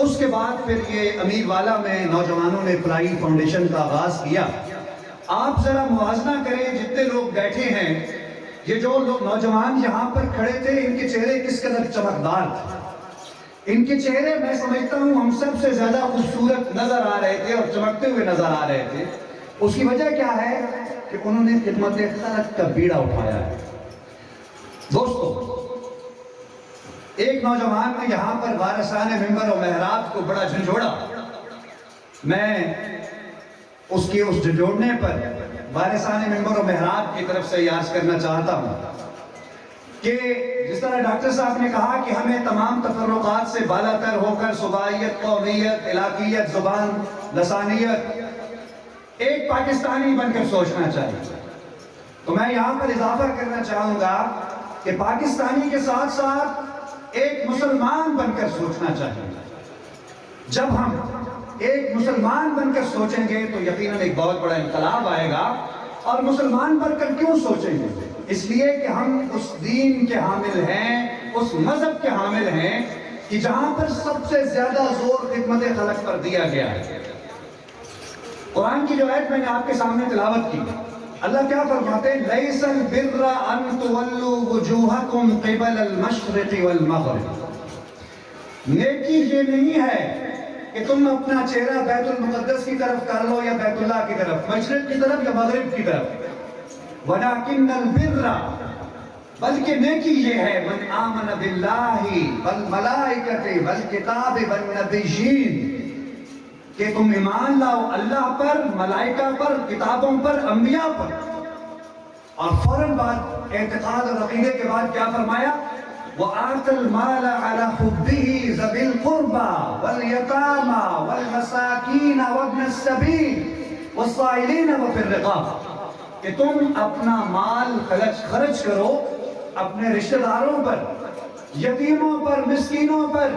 اس کے بعد پھر یہ امیر والا میں نوجوانوں نے فلاحی فاؤنڈیشن کا آغاز کیا. آپ ذرا موازنہ کریں جتنے لوگ بیٹھے ہیں، یہ جو لوگ نوجوان یہاں پر کھڑے تھے، ان کے چہرے کس قدر چمکدار تھے. ان کے چہرے میں سمجھتا ہوں ہم سب سے زیادہ خوبصورت نظر آ رہے تھے اور چمکتے ہوئے نظر آ رہے تھے. اس کی وجہ کیا ہے کہ انہوں نے خدمت خلق کا بیڑا اٹھایا ہے. دوستو، ایک نوجوان نے یہاں پر وارثان منبر و محراب کو بڑا جھنجھوڑا. میں اس جھنجھوڑنے پر وارثان منبر و محراب کی طرف سے عرض کرنا چاہتا ہوں کہ جس طرح ڈاکٹر صاحب نے کہا کہ ہمیں تمام تفرقات سے بالا تر ہو کر صوبائیت، قومیت، علاقیت، زبان، لسانیت ایک پاکستانی بن کر سوچنا چاہیے، تو میں یہاں پر اضافہ کرنا چاہوں گا کہ پاکستانی کے ساتھ ساتھ ایک مسلمان بن کر سوچنا چاہیے. جب ہم ایک مسلمان بن کر سوچیں گے تو یقیناً ایک بہت بڑا انقلاب آئے گا. اور مسلمان بن کر کیوں سوچیں گے؟ اس لیے کہ ہم اس دین کے حامل ہیں، اس مذہب کے حامل ہیں کہ جہاں پر سب سے زیادہ زور خدمت خلق پر دیا گیا ہے. قرآن کی جو آیت میں نے آپ کے سامنے تلاوت کی، اللہ کیا فرماتے ہیں؟ لیس البر ان تولوا وجوہکم قبل المشرق والمغرب. نیکی یہ نہیں ہے کہ تم اپنا چہرہ بیت المقدس کی طرف کر لو یا بیت اللہ کی طرف، مشرق کی طرف یا مغرب کی طرف. وَلَكِنَّ الْبِرَّ، بلکہ نیکی یہ ہے من آمن باللہ والملائکۃ والکتاب والنبیین، کہ تم ایمان لاؤ اللہ پر، ملائکہ پر، کتابوں پر، انبیاء پر. اور فوراً بعد اعتقاد اور عقیدے کے بعد کیا فرمایا؟ وَآتَ الْمَالَ عَلَى حُبِّهِ ذَوِي الْقُرْبَى وَالْيَتَامَى وَالْمَسَاكِينَ وَابْنَ السَّبِيلِ وَالصَّائِلِينَ وَفِي الرِّقَابِ، کہ تم اپنا مال خرچ کرو اپنے رشتہ داروں پر، یتیموں پر، مسکینوں پر،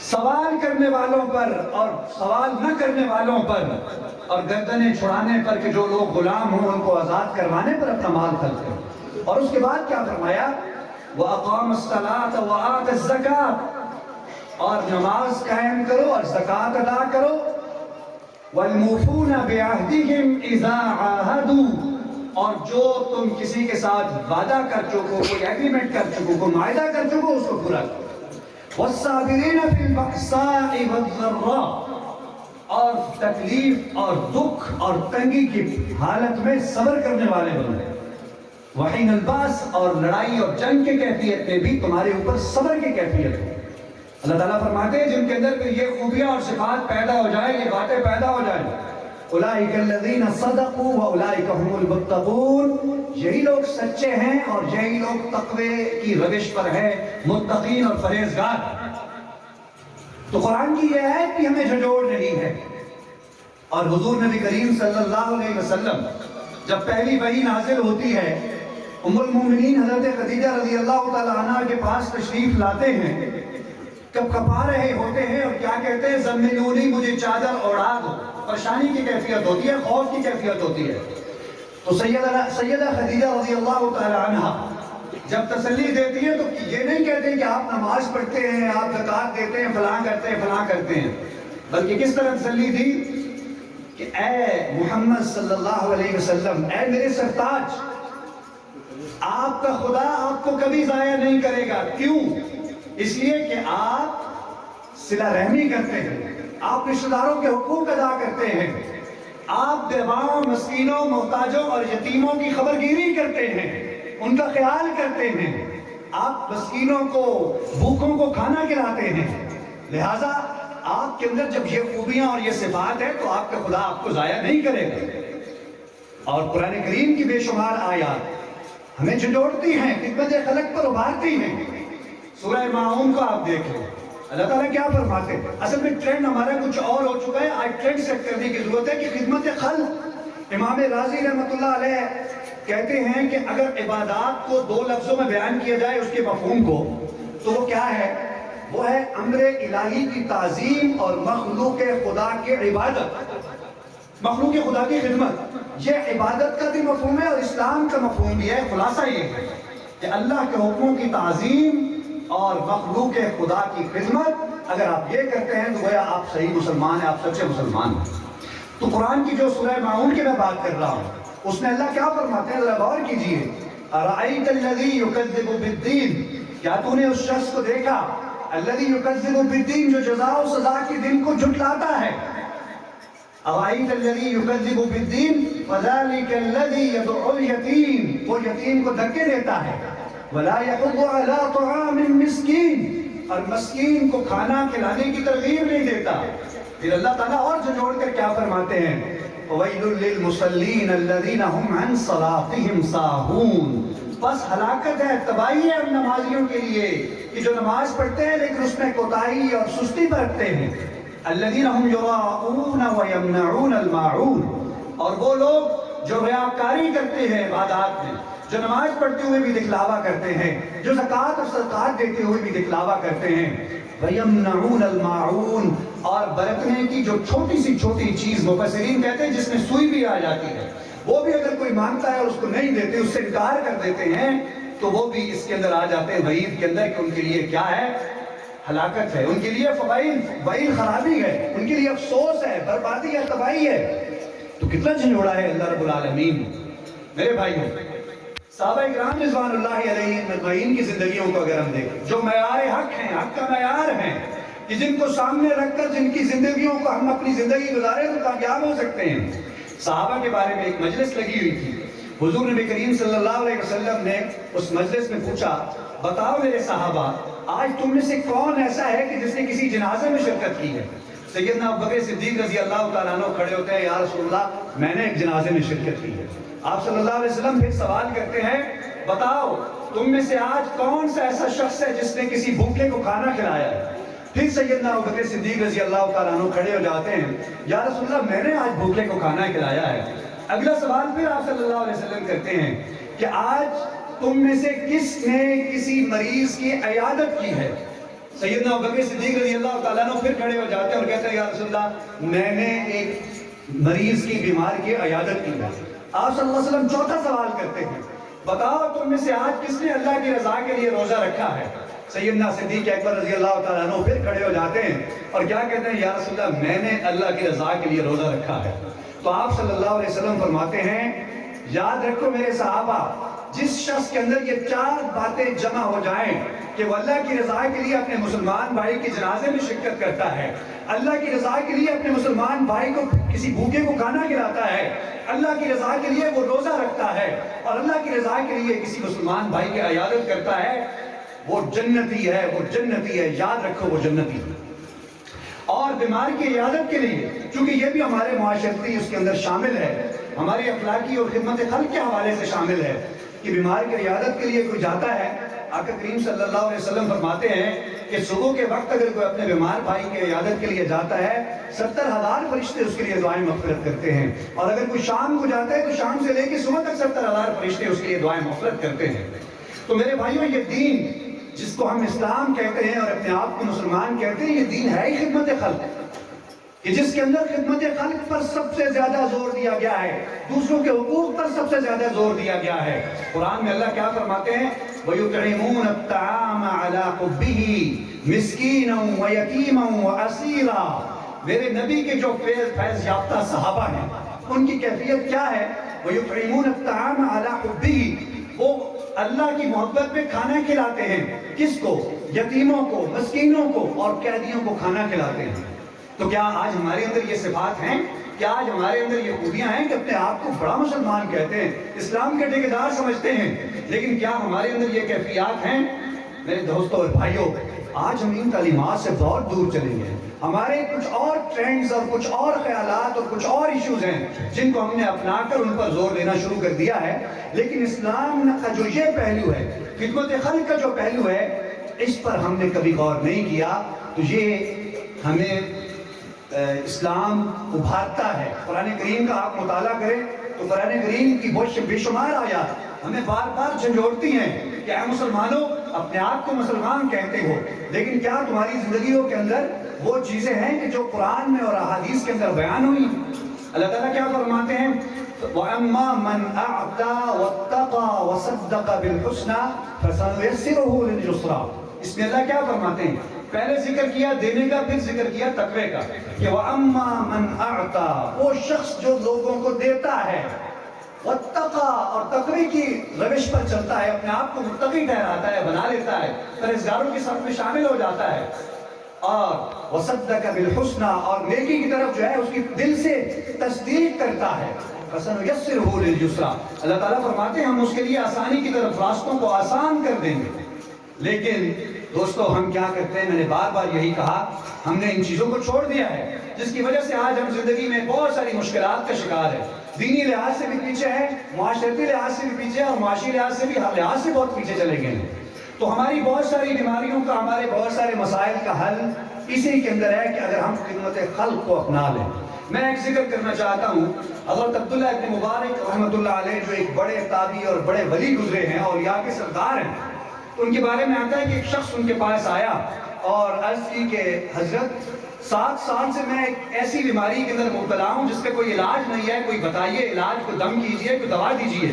سوال کرنے والوں پر اور سوال نہ کرنے والوں پر، اور گردنیں چھڑانے پر کہ جو لوگ غلام ہوں ان کو آزاد کروانے پر اپنا مال خرچ کرو. اور اس کے بعد کیا فرمایا؟ وَأَقَامَ الصَّلَاةَ وَآتَ الزَّكَاةَ، اور نماز قائم کرو اور زکوٰۃ ادا کرو. وَالْمُوفُونَ بِعَهْدِهِمْ إِذَا عَاهَدُوا، اور جو تم کسی کے ساتھ وعدہ کر چکو، کوئی ایگریمنٹ کر چکو، کوئی معاہدہ کر چکو، اس کو پورا کرو. وَالصَّابِرِينَ فِي الْبَأْسَاءِ وَالضَّرَّاءِ، اور تکلیف اور دکھ اور تنگی کی حالت میں صبر کرنے والے بنو. وَحِينَ الْبَأْسِ، اور لڑائی اور جنگ کی کیفیت میں بھی تمہارے اوپر صبر کی کیفیت ہے. اللہ تعالیٰ فرماتے ہیں جن کے اندر پھر یہ خوبیاں اور صفات پیدا ہو جائیں، یہ باتیں پیدا ہو جائیں، اولئک الذین صدقوا واولئک هم المتقون، یہی لوگ سچے ہیں اور یہی لوگ تقوی کی روش پر ہیں، متقین اور پرہیزگار. تو قرآن کی یہ آیت بھی ہمیں جھنجھوڑ رہی ہے. اور حضور نبی کریم صلی اللہ علیہ وسلم جب پہلی وحی نازل ہوتی ہے، ام المومنین حضرت خدیجہ رضی اللہ تعالی عنہ کے پاس تشریف لاتے ہیں، کب کپا رہے ہوتے ہیں اور کیا کہتے ہیں؟ زملونی، مجھے چادر اوڑھا دو. پریشانی کی کیفیت ہوتی ہے، خوف کی کیفیت ہوتی ہے. تو سیدہ خدیجہ رضی اللہ تعالی عنہ جب تسلی دیتی ہے تو یہ نہیں کہتے کہ آپ نماز پڑھتے ہیں، آپ زکوٰۃ دیتے ہیں، فلاں کرتے ہیں، فلاں کرتے ہیں، بلکہ کس طرح تسلی دی کہ اے محمد صلی اللہ علیہ وسلم، اے میرے سرتاج، آپ کا خدا آپ کو کبھی ضائع نہیں کرے گا. کیوں؟ اس لیے کہ آپ صلہ رحمی کرتے ہیں، آپ رشتہ داروں کے حقوق ادا کرتے ہیں، آپ بیواؤں، مسکینوں، محتاجوں اور یتیموں کی خبرگیری کرتے ہیں، ان کا خیال کرتے ہیں، آپ مسکینوں کو، بھوکوں کو کھانا کھلاتے ہیں. لہٰذا آپ کے اندر جب یہ خوبیاں اور یہ صفات ہے تو آپ کا خدا آپ کو ضائع نہیں کرے گا. اور قرآن کریم کی بے شمار آیات ہمیں جھنجھوڑتی ہیں، خدمت خلق پر ابھارتی ہیں. سورہ ماعون کو آپ دیکھ لیں، اللہ تعالیٰ کیا فرماتے ہیں؟ اصل میں ٹرینڈ ہمارا کچھ اور ہو چکا ہے، آج ٹرینڈ سیٹ کرنے کی ضرورت ہے کہ خدمت خلق. امام راضی رحمۃ اللہ علیہ کہتے ہیں کہ اگر عبادات کو دو لفظوں میں بیان کیا جائے اس کے مفہوم کو، تو وہ کیا ہے؟ وہ ہے امر الہی کی تعظیم اور مخلوق خدا کی عبادت، مخلوق خدا کی خدمت. یہ عبادت کا بھی مفہوم ہے اور اسلام کا مفہوم بھی ہے. خلاصہ یہ ہے کہ اللہ کے حکموں کی تعظیم اور مخلوق خدا کی خدمت اگر آپ یہ کرتے ہیں تو گویا آپ صحیح مسلمان ہیں، آپ سچے مسلمان ہیں. تو قرآن کی جو سورہ ماعون کی میں بات کر رہا ہوں اس میں اللہ کیا فرماتے ہیں؟ ذرا غور کیجئے. ارأیت الذی یکذب بالدین، کیا تو نے اس شخص کو دیکھا الذی یکذب بالدین، جو جزا و سزا کے دن کو جھٹلاتا ہے. ارأیت الذی یکذب بالدین فذلک الذی یدعو الیتیم، وہ یتیم کو دھکے دیتا ہے. ولا يحض على طعام المسكين، اور مسکین کو کھانا کھلانے کی ترغیب نہیں دیتا۔ پھر اللہ تعالیٰ اور جھنجھوڑ کر کیا فرماتے ہیں؟ وَوَيْلٌ لِّلْمُصَلِّينَ الَّذِينَ هُمْ عَنْ صَلَاتِهِمْ سَاهُونَ، بس ہلاکت ہے، تباہی ہے ان نمازیوں کے لیے کہ جو نماز پڑھتے ہیں لیکن اس میں کوتاہی اور سستی برتتے ہیں۔ الَّذِينَ هُمْ يُرَاءُونَ وَيَمْنَعُونَ الْمَاعُونَ، اور وہ لوگ جو ریاکاری کرتے ہیں عبادات میں، جو نماز پڑھتے ہوئے بھی دکھلاوا کرتے ہیں، جو زکوٰۃ اور صدقات دیتے ہوئے بھی دکھلاوا کرتے ہیں۔ وَيَمْنَعُونَ الْمَاعُونَ، اور برتنے کی جو چھوٹی سی چھوٹی چیز، مفسرین کہتے ہیں جس میں سوئی بھی آ جاتی ہے، وہ بھی اگر کوئی مانگتا ہے اور اس کو نہیں دیتے، اس سے انکار کر دیتے ہیں، تو وہ بھی اس کے اندر آ جاتے ہیں وعید کے اندر کہ ان کے لیے کیا ہے؟ ہلاکت ہے، ان کے لیے وعید خرابی ہے، ان کے لیے افسوس ہے، بربادی ہے، تباہی ہے۔ تو کتنا جھنجھوڑا ہے اللہ رب العالمین۔ میرے بھائیوں، صحابہ اکرام رضوان اللہ علیہ مجمعین کی زندگیوں کو اگر ہم دیکھیں، جو معیار حق ہیں، حق کا معیار ہیں، کہ جن کو سامنے رکھ کر جن کی زندگیوں کو ہم اپنی زندگی گزارے تو کامیاب ہو سکتے ہیں۔ صحابہ کے بارے میں ایک مجلس لگی ہوئی تھی، حضور نبی کریم صلی اللہ علیہ وسلم نے اس مجلس میں پوچھا، بتاؤ میرے صحابہ، آج تم میں سے کون ایسا ہے کہ جس نے کسی جنازے میں شرکت کی ہے؟ سیدنا ابوبکر صدیق رضی اللہ تعالیٰ عنہ کھڑے ہوتے ہیں، یا رسول اللہ میں نے ایک جنازے میں شرکت کی ہے۔ آپ صلی اللہ علیہ وسلم پھر سوال کرتے ہیں، بتاؤ تم میں سے آج کون سا ایسا شخص ہے جس نے کسی بھوکے کو کھانا کھلایا ہے؟ پھر سیدنا ابوبکر صدیق رضی اللہ تعالیٰ عنہ کھڑے ہو جاتے ہیں، یا رسول اللہ میں نے آج بھوکے کو کھانا کھلایا ہے۔ اگلا سوال پھر آپ صلی اللہ علیہ وسلم کرتے ہیں کہ آج تم میں سے کس نے کسی مریض کی عیادت کی ہے؟ سیدنا ابوبکر صدیق رضی اللہ تعالیٰ عنہ پھر کھڑے ہو جاتے ہیں اور کہتے ہیں، یا رسول اللہ میں نے ایک مریض کی بیمار کی عیادت کی ہے۔ آپ صلی اللہ علیہ وسلم چوتھا سوال کرتے ہیں، بتاؤ تم میں سے آج کس نے اللہ کی رضا کے لیے روزہ رکھا ہے؟ سیدنا صدیق اکبر رضی اللہ تعالیٰ عنہ پھر کھڑے ہو جاتے ہیں اور کیا کہتے ہیں، یا رسول اللہ میں نے اللہ کی رضا کے لیے روزہ رکھا ہے۔ تو آپ صلی اللہ علیہ وسلم فرماتے ہیں، یاد رکھو میرے صحابہ، جس شخص کے اندر یہ چار باتیں جمع ہو جائیں کہ وہ اللہ کی رضا کے لیے اپنے مسلمان بھائی کے جنازے میں شرکت کرتا ہے، اللہ کی رضا کے لیے اپنے مسلمان بھائی کو کسی بھوکے کو کھانا کھلاتا ہے، اللہ کی رضا کے لیے وہ روزہ رکھتا ہے، اور اللہ کی رضا کے لیے کسی مسلمان بھائی کی عیادت کرتا ہے، وہ جنتی ہے، وہ جنتی ہے، یاد رکھو وہ جنتی ہے۔ اور بیمار کی عیادت کے لیے، چونکہ یہ بھی ہمارے معاشرتی اس کے اندر شامل ہے، ہماری اخلاقی اور خدمت خلق کے حوالے سے شامل ہے کہ بیمار کی عیادت کے لیے کوئی جاتا ہے، آقا کریم صلی اللہ علیہ وسلم فرماتے ہیں کہ صبح کے وقت اگر کوئی اپنے بیمار بھائی کی عیادت کے لیے جاتا ہے، 70,000 فرشتے اس کے لیے دعائیں مغفرت کرتے ہیں، اور اگر کوئی شام کو جاتا ہے تو شام سے لے کے صبح تک 70,000 فرشتے اس کے لیے دعائیں مغفرت کرتے ہیں۔ تو میرے بھائیوں، یہ دین جس کو ہم اسلام کہتے ہیں اور اپنے آپ کو مسلمان کہتے ہیں، یہ دین ہے ہی خدمت خلق، کہ جس کے اندر خدمت خلق پر سب سے زیادہ زور دیا گیا ہے، دوسروں کے حقوق پر سب سے زیادہ زور دیا گیا ہے۔ قرآن میں اللہ کیا فرماتے ہیں؟ وَيُطْعِمُونَ الطَّعَامَ عَلَىٰ حُبِّهِ مِسْكِينًا وَيَتِيمًا وَأَسِيرًا۔ میرے نبی کے جو فیض یافتہ صحابہ ہیں، ان کی کیفیت کیا ہے؟ وَيُطْعِمُونَ الطَّعَامَ عَلَىٰ حُبِّهِ، وہ اللہ کی محبت میں کھانا کھلاتے ہیں، کس کو؟ یتیموں کو، مسکینوں کو اور قیدیوں کو کھانا کھلاتے ہیں۔ تو کیا آج ہمارے اندر یہ صفات ہیں؟ کیا آج ہمارے اندر یہ خوبیاں ہیں کہ اپنے آپ کو بڑا مسلمان کہتے ہیں، اسلام کے ٹھیکیدار سمجھتے ہیں، لیکن کیا ہمارے اندر یہ کیفیات ہیں؟ میرے دوستوں اور بھائیوں، آج ہم ان تعلیمات سے بہت دور چلیں گے، ہمارے کچھ اور ٹرینڈز اور کچھ اور خیالات اور کچھ اور ایشوز ہیں جن کو ہم نے اپنا کر ان پر زور دینا شروع کر دیا ہے، لیکن اسلام کا جو یہ پہلو ہے، خدمت خلق کا جو پہلو ہے، اس پر ہم نے کبھی غور نہیں کیا۔ تو یہ ہمیں اسلام ابھارتا ہے۔ قرآن کریم کا آپ مطالعہ کریں تو قرآن کریم کی بے شمار آیات ہمیں بار بار جھنجھوڑتی ہیں کہ اے مسلمانوں، اپنے آپ کو مسلمان کہتے ہو، لیکن کیا تمہاری زندگیوں کے اندر وہ چیزیں ہیں کہ جو قرآن میں اور احادیث کے اندر بیان ہوئی؟ اللہ تعالیٰ کیا فرماتے ہیں؟ وَأَمَّا مَنْ أَعْطَى وَاتَّقَى وَصَدَّقَ بِالْحُسْنَى فَسَنُيَسِّرُهُ لِلْيُسْرَىٰ۔ اس میں اللہ کیا فرماتے ہیں؟ پہلے ذکر کیا دینے کا، پھر ذکر کیا تقوی کا، کہ وَأَمَّا مَنْ أَعْطَى، وہ شخص جو لوگوں کو دیتا ہے، وَاتَّقَى، اور تقوی کی روش پر چلتا ہے، اپنے آپ کو متقی ٹھہراتا ہے، بنا لیتا ہے، پرہیزگاروں کی صف میں شامل ہو جاتا ہے، اور وَصَدَّقَ بِالْحُسْنَى، اور نیکی کی طرف جو ہے اس کی دل سے تصدیق کرتا ہے، فَسَنُيَسِّرُهُ لِلْيُسْرَىٰ، اللہ تعالیٰ فرماتے ہیں ہم اس کے لیے آسانی کی طرف راستوں کو آسان کر دیں گے. لیکن دوستو ہم کیا کرتے ہیں؟ میں نے بار بار یہی کہا، ہم نے ان چیزوں کو چھوڑ دیا ہے جس کی وجہ سے آج ہم زندگی میں بہت ساری مشکلات کا شکار ہے. دینی لحاظ سے بھی پیچھے ہے، معاشرتی لحاظ سے بھی پیچھے ہے، اور معاشی لحاظ سے بھی ہر لحاظ سے بہت پیچھے چلے گئے ہیں. تو ہماری بہت ساری بیماریوں کا، ہمارے بہت سارے مسائل کا حل اسی کے اندر ہے کہ اگر ہم خدمت خلق کو اپنا لیں. میں ایک ذکر کرنا چاہتا ہوں، حضرت عبداللہ ابن مبارک رحمۃ اللہ علیہ جو ایک بڑے تابعی اور بڑے ولی گزرے ہیں اور اولیاء کے سردار ہیں، تو ان کے بارے میں آتا ہے کہ ایک شخص ان کے پاس آیا اور عرض کی کہ حضرت 7 سال سے میں ایک ایسی بیماری کے اندر مبتلا ہوں جس کا کوئی علاج نہیں ہے، کوئی بتائیے علاج کو دم کیجئے، کوئی دوا دیجئے.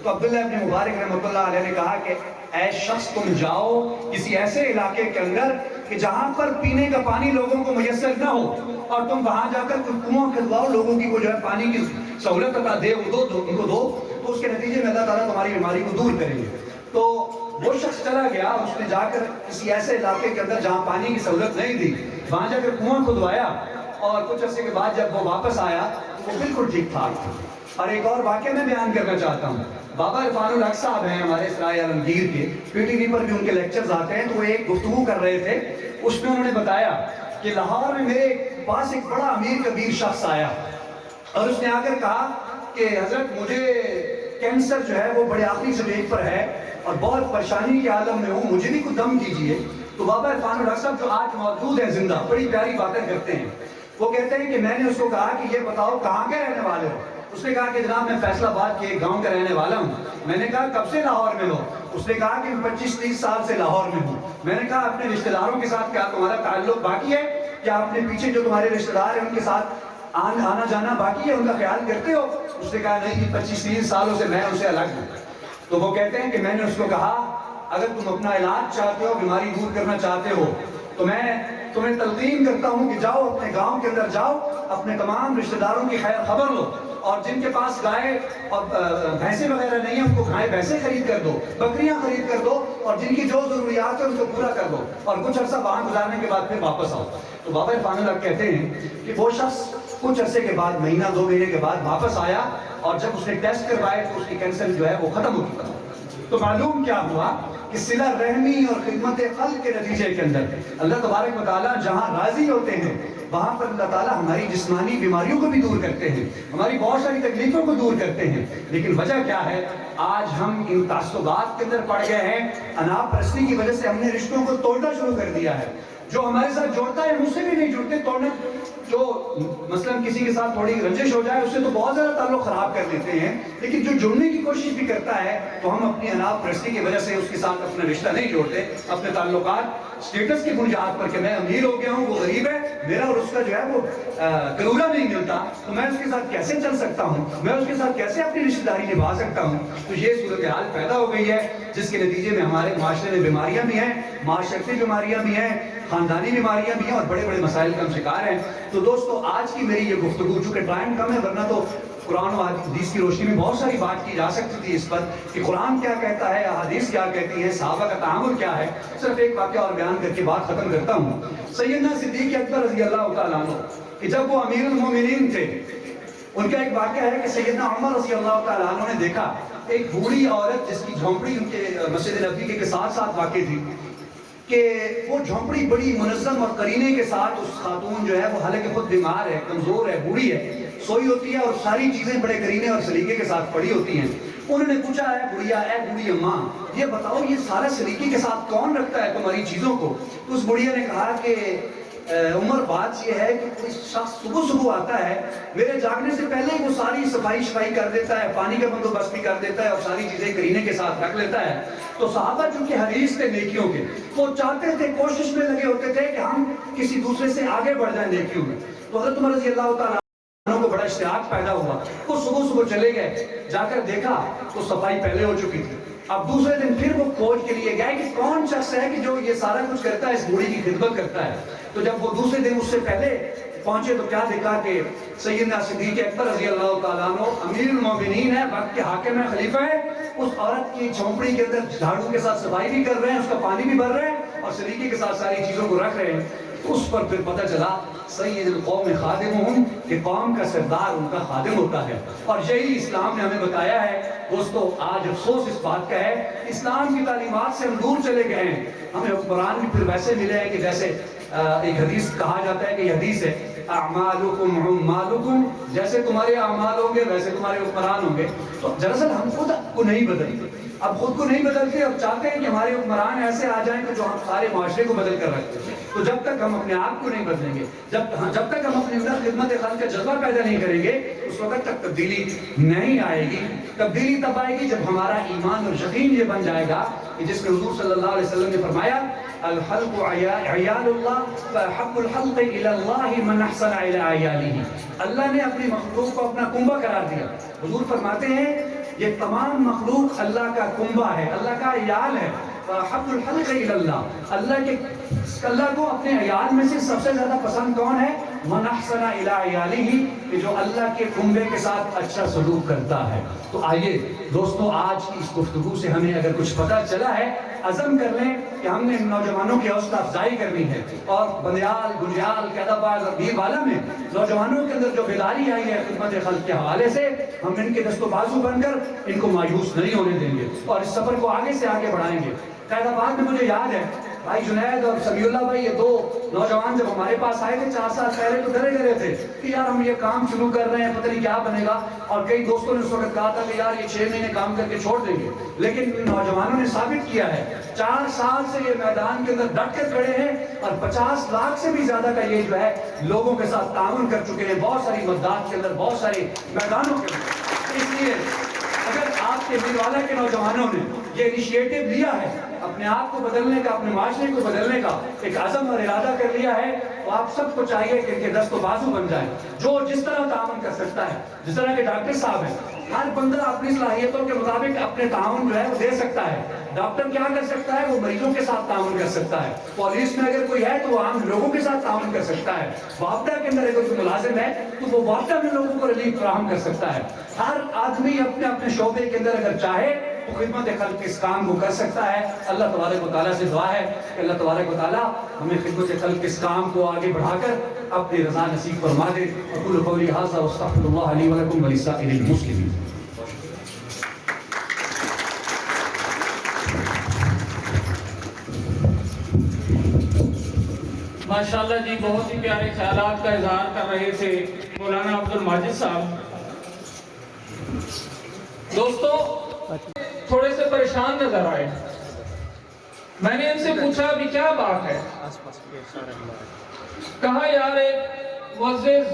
تو عبداللہ ابن مبارک رحمۃ اللہ علیہ نے کہا کہ اے شخص تم جاؤ کسی ایسے علاقے کے اندر کہ جہاں پر پینے کا پانی لوگوں کو میسر نہ ہو، اور تم وہاں جا کر کچھ کنواں کھدواؤ، لوگوں کی وہ جو ہے پانی کی سہولت عطا دے، ان کو دو، تو اس کے نتیجے میں اللہ تعالیٰ تمہاری بیماری کو دور کریں گے. تو وہ شخص چلا گیا، اس نے جا کر کسی ایسے علاقے کے اندر جہاں پانی کی سہولت نہیں تھی، وہاں جا کر کنواں کھدوایا، اور کچھ عرصے کے بعد جب وہ واپس آیا وہ بالکل ٹھیک ٹھاک تھا. اور ایک اور واقعہ میں بیان کرنا چاہتا ہوں. بابا عرفان الحق صاحب ہیں ہمارے اسرائیل عالمگیر کے، پی ٹی وی پر بھی ان کے لیکچرز آتے ہیں، تو وہ ایک گفتگو کر رہے تھے، اس میں انہوں نے بتایا کہ لاہور میں میرے پاس ایک بڑا امیر کبیر شخص آیا اور اس نے آ کر کہا کہ حضرت مجھے کینسر جو ہے وہ بڑے آخری سٹیج پر ہے اور بہت پریشانی کے عالم میں ہوں، مجھے بھی کچھ دم کیجئے. تو بابا عرفان الحق صاحب جو آج موجود ہیں زندہ، بڑی پیاری باتیں کرتے ہیں. وہ کہتے ہیں کہ میں نے اس کو کہا کہ یہ بتاؤ کہاں کے رہنے والے ہو؟ اس نے کہا کہ جناب میں فیصل آباد کے ایک گاؤں کا رہنے والا ہوں. میں نے کہا کب سے لاہور میں ہو؟ اس نے کہا کہ 25-30 سال سے لاہور میں ہوں. میں نے کہا اپنے رشتہ داروں کے ساتھ کیا تمہارا تعلق باقی ہے؟ کیا اپنے پیچھے جو تمہارے رشتہ دار ہیں ان کے ساتھ آنا جانا باقی ہے، ان کا خیال کرتے ہو؟ اس نے کہا نہیں، 25-30 سالوں سے میں ان سے الگ ہوں. تو وہ کہتے ہیں کہ میں نے اس کو کہا اگر تم اپنا علاج چاہتے ہو، بیماری دور کرنا چاہتے ہو، تو میں تمہیں تلقین کرتا ہوں کہ جاؤ اپنے گاؤں کے اندر جاؤ، اپنے تمام رشتہ داروں کی خیر خبر لو، اور جن کے پاس گائے اور بھینسیں وغیرہ نہیں ہیں ان کو گائے بھینسیں خرید کر دو، بکریاں خرید کر دو، اور جن کی جو ضروریات ہے ان کو پورا کر دو، اور کچھ عرصہ وہاں گزارنے کے بعد پھر واپس آؤ. تو بابا عرفان الحق کہتے ہیں کہ وہ شخص کچھ عرصے کے بعد، مہینہ 2 مہینے کے بعد واپس آیا، اور جب اس نے ٹیسٹ کروائے تو اس کی کینسر جو ہے وہ ختم ہو چکا. تو معلوم کیا ہوا کہ صلہ رحمی اور خدمت خلق کے نتیجے کے اندر اللہ تبارک و تعالیٰ جہاں راضی ہوتے ہیں وہاں پر اللہ تعالیٰ ہماری جسمانی بیماریوں کو بھی دور کرتے ہیں، ہماری بہت ساری تکلیفوں کو دور کرتے ہیں. لیکن وجہ کیا ہے؟ آج ہم ان تعصبات کے اندر پڑ گئے ہیں. اناپ پرستی کی وجہ سے ہم نے رشتوں کو توڑنا شروع کر دیا ہے. جو ہمارے ساتھ جوڑتا ہے مجھ سے بھی نہیں جڑتے، توڑنا. جو مثلا کسی کے ساتھ تھوڑی رنجش ہو جائے اس سے تو بہت زیادہ تعلق خراب کر دیتے ہیں، لیکن جو جڑنے کی کوشش بھی کرتا ہے تو ہم اپنی اناپ پرستی کی وجہ سے اس کے ساتھ اپنا رشتہ نہیں جوڑتے. اپنے تعلقات اسٹیٹس کی بنیاد پر کہ میں امیر ہو گیا ہوں، وہ غریب ہے، میرا اور اس کا جو ہے وہ کرورا نہیں ملتا، تو میں اس کے ساتھ کیسے چل سکتا ہوں، میں اس کے ساتھ کیسے اپنی رشتہ داری نبھا سکتا ہوں. تو یہ صورتحال پیدا ہو گئی ہے جس کے نتیجے میں ہمارے معاشرے میں بیماریاں بھی ہیں، معاشرتی بیماریاں بھی ہیں، خاندانی بیماریاں بھی ہیں، اور بڑے بڑے مسائل کا ہم شکار ہیں. تو دوستو آج کی میری یہ گفتگو، چونکہ ٹائم کم ہے ورنہ تو قرآن و حدیث کی روشنی میں بہت ساری بات کی جا سکتی تھی اس پر کہ قرآن کیا کہتا ہے، حدیث کیا کہتی ہے، صحابہ کا تعامل کیا ہے. صرف ایک واقعہ اور بیان کر کے بات ختم کرتا ہوں. سیدنا صدیق اکبر رضی اللہ تعالیٰ عنہ کہ جب وہ امیر المومنین تھے، ان کا ایک واقعہ ہے کہ سیدنا عمر رضی اللہ تعالیٰ عنہ نے دیکھا ایک بوڑھی عورت جس کی جھونپڑی ان کے مسجد نبوی کے ساتھ ساتھ واقع تھی، کہ وہ جھونپڑی بڑی منظم اور قرینے کے ساتھ، اس خاتون جو ہے وہ حالانکہ خود بیمار ہے، کمزور ہے، بوڑھی ہے، سوئی ہوتی ہے، اور ساری چیزیں بڑے قرینے اور سلیقے کے ساتھ پڑی ہوتی ہیں. انہوں نے پوچھا ہے بڑھیا، اے بوڑھی اماں یہ بتاؤ یہ سارا سلیقے کے ساتھ کون رکھتا ہے تمہاری چیزوں کو؟ تو اس بڑھیا نے کہا کہ عمر بات یہ ہے کہ کوئی شخص صبح آتا ہے، میرے جاگنے سے پہلے ہی وہ ساری صفائی شفائی کر دیتا ہے، پانی کا بندوبست بھی کر دیتا ہے، اور ساری چیزیں کرینے کے ساتھ رکھ لیتا ہے. تو صحابہ چونکہ حریص تھے نیکیوں کے، وہ چاہتے تھے، کوشش میں لگے ہوتے تھے کہ ہم کسی دوسرے سے آگے بڑھ جائیں نیکیوں میں. تو حضرت عمر رضی اللہ تعالیٰ کو بڑا اشتیاق پیدا ہوا. وہ صبح چلے گئے، جا کر دیکھا تو صفائی پہلے ہو چکی تھی. اب دوسرے دن پھر وہ کھوج کے لیے گئے کہ کون شخص ہے کہ جو یہ سارا کچھ کرتا ہے، اس بوڑھی کی خدمت کرتا ہے. تو جب وہ دوسرے دن اس سے پہلے پہنچے تو کیا دیکھا کہ سیدنا صدیق اکبر رضی اللہ تعالیٰ عنہ امیر المومنین ہے، وقت کے حاکم ہے، خلیفہ ہے، اس عورت کی جھونپڑی کے اندر جھاڑو کے ساتھ صفائی بھی کر رہے ہیں، اس کا پانی بھی بھر رہے ہیں، اور سلیقے کے ساتھ ساری چیزوں کو رکھ رہے ہیں. اس پر پھر پتہ چلا سید القوم خادمہم کہ قوم کا سردار ان کا خادم ہوتا ہے. اور یہی اسلام نے ہمیں بتایا ہے. دوستو آج افسوس اس بات کا ہے اسلام کی تعلیمات سے ہم دور چلے گئے ہیں. ہمیں حکمران بھی پھر ویسے ملے ہیں کہ جیسے ایک حدیث کہا جاتا ہے کہ یہ حدیث ہے اعمالکم عمالکم، جیسے تمہارے اعمال ہوں گے ویسے تمہارے حکمران ہوں گے. تو دراصل ہم خود کو نہیں بدلتے، اب خود کو نہیں بدلتے، اب چاہتے ہیں کہ ہمارے حکمران ایسے آ جائیں کہ جو ہم سارے معاشرے کو بدل کر رکھتے ہیں. تو جب تک ہم اپنے آپ کو نہیں بدلیں گے، جب تک ہم اپنے اندر خدمت خلق کا جذبہ پیدا نہیں کریں گے، اس وقت تک تبدیلی نہیں آئے گی. تبدیلی تب آئے گی جب ہمارا ایمان اور یقین یہ بن جائے گا کہ جس میں حضور صلی اللہ علیہ وسلم نے فرمایا الخلق عیال اللہ فحب الخلق الی اللہ من احسن الی عیالہ. اللہ نے اپنی مخلوق کو اپنا کنبہ قرار دیا. حضور فرماتے ہیں یہ تمام مخلوق اللہ کا کنبہ ہے، اللہ کا عیال ہے. فحب الخلق الی اللہ، اللہ کو اپنے عیال میں سے سب سے زیادہ پسند کون ہے؟ من احسن الی عیالہ، کہ جو اللہ کے کنبے کے ساتھ اچھا سلوک کرتا ہے. تو آئیے دوستو آج کی اس گفتگو سے ہمیں اگر کچھ پتہ چلا ہے، عزم کر لیں کہ ہم نے ان نوجوانوں کی حوصلہ افزائی کرنی ہے. اور بندیال، گنجیال، قیدآباد اور بیروالا میں نوجوانوں کے اندر جو بیداری آئی ہے خدمت خلق کے حوالے سے، ہم ان کے دست و بازو بن کر ان کو مایوس نہیں ہونے دیں گے اور اس سفر کو آگے سے آگے بڑھائیں گے. قیدآباد میں مجھے یاد ہے بھائی جنید اور سمیع اللہ بھائی، یہ دو نوجوان جب ہمارے پاس آئے تھے 4 سال پہلے تو ڈرے تھے کہ یار ہم یہ کام شروع کر رہے ہیں پتہ نہیں کیا بنے گا. اور کئی دوستوں نے اس وقت کہا تھا کہ یار یہ 6 مہینے کام کر کے چھوڑ دیں گے. لیکن ان نوجوانوں نے ثابت کیا ہے، 4 سال سے یہ میدان کے اندر ڈٹ کر کھڑے ہیں اور 50 لاکھ سے بھی زیادہ کا یہ جو ہے لوگوں کے ساتھ تعاون کر چکے ہیں بہت ساری مددات کے اندر، بہت سارے میدانوں کے اندر. اس لیے اگر آپ کے بیروالا کے نوجوانوں نے یہ انیشیٹو لیا ہے، اپنے آپ کو بدلنے کا، اپنے معاشرے کو بدلنے کا ایک عزم اور ارادہ کر لیا ہے، تو آپ سب کو چاہیے کہ ان کے دست و بازو بن جائیں. جو جس طرح تعاون کر سکتا ہے، جس طرح کے ڈاکٹر صاحب ہیں، ہر بندہ اپنی صلاحیتوں کے مطابق اپنے تعاون جو ہے وہ دے سکتا ہے. ڈاکٹر کیا کر سکتا ہے؟ وہ مریضوں کے ساتھ تعاون کر سکتا ہے. پولیس میں اگر کوئی ہے تو وہ عام لوگوں کے ساتھ تعاون کر سکتا ہے. وابدہ کے اندر اگر کوئی ملازم ہے تو وہ وابدہ میں لوگوں کو ریلیف فراہم کر سکتا ہے. ہر آدمی اپنے اپنے شعبے کے اندر اگر چاہے تو خدمت خلق اس کام کو کر سکتا ہے. اللہ تبارک و تعالیٰ سے دعا ہے کہ اللہ تبارک و تعالیٰ ہمیں خدمت خلق اس کام کو آگے بڑھا کر اپنی رضا نصیب فرما دے. اقول قولی ھذا واستغفر اللہ لی ولکم ولسائر المسلمین. ماشاءاللہ جی، بہت ہی پیارے خیالات کا اظہار کر رہے تھے مولانا عبد الماجد صاحب. دوستو تھوڑے سے پریشان نظر آئے. میں نے ان سے پوچھا بھی کیا بات ہے؟ کہا یار ایک معزز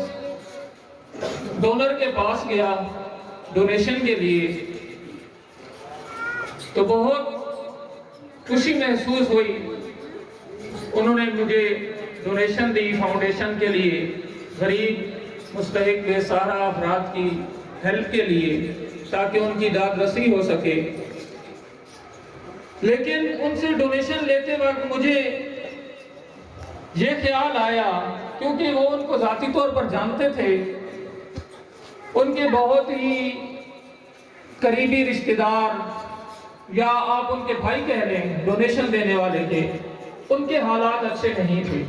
ڈونر کے پاس گیا ڈونیشن کے لیے تو بہت خوشی محسوس ہوئی. انہوں نے مجھے ڈونیشن دی فاؤنڈیشن کے لیے، غریب مستحق بے سہارا افراد کی ہیلپ کے لیے، تاکہ ان کی داد رسی ہو سکے. لیکن ان سے ڈونیشن لیتے وقت مجھے یہ خیال آیا، کیونکہ وہ ان کو ذاتی طور پر جانتے تھے، ان کے بہت ہی قریبی رشتہ دار یا آپ ان کے بھائی کہہ لیں ڈونیشن دینے والے کے، ان کے حالات اچھے نہیں تھے.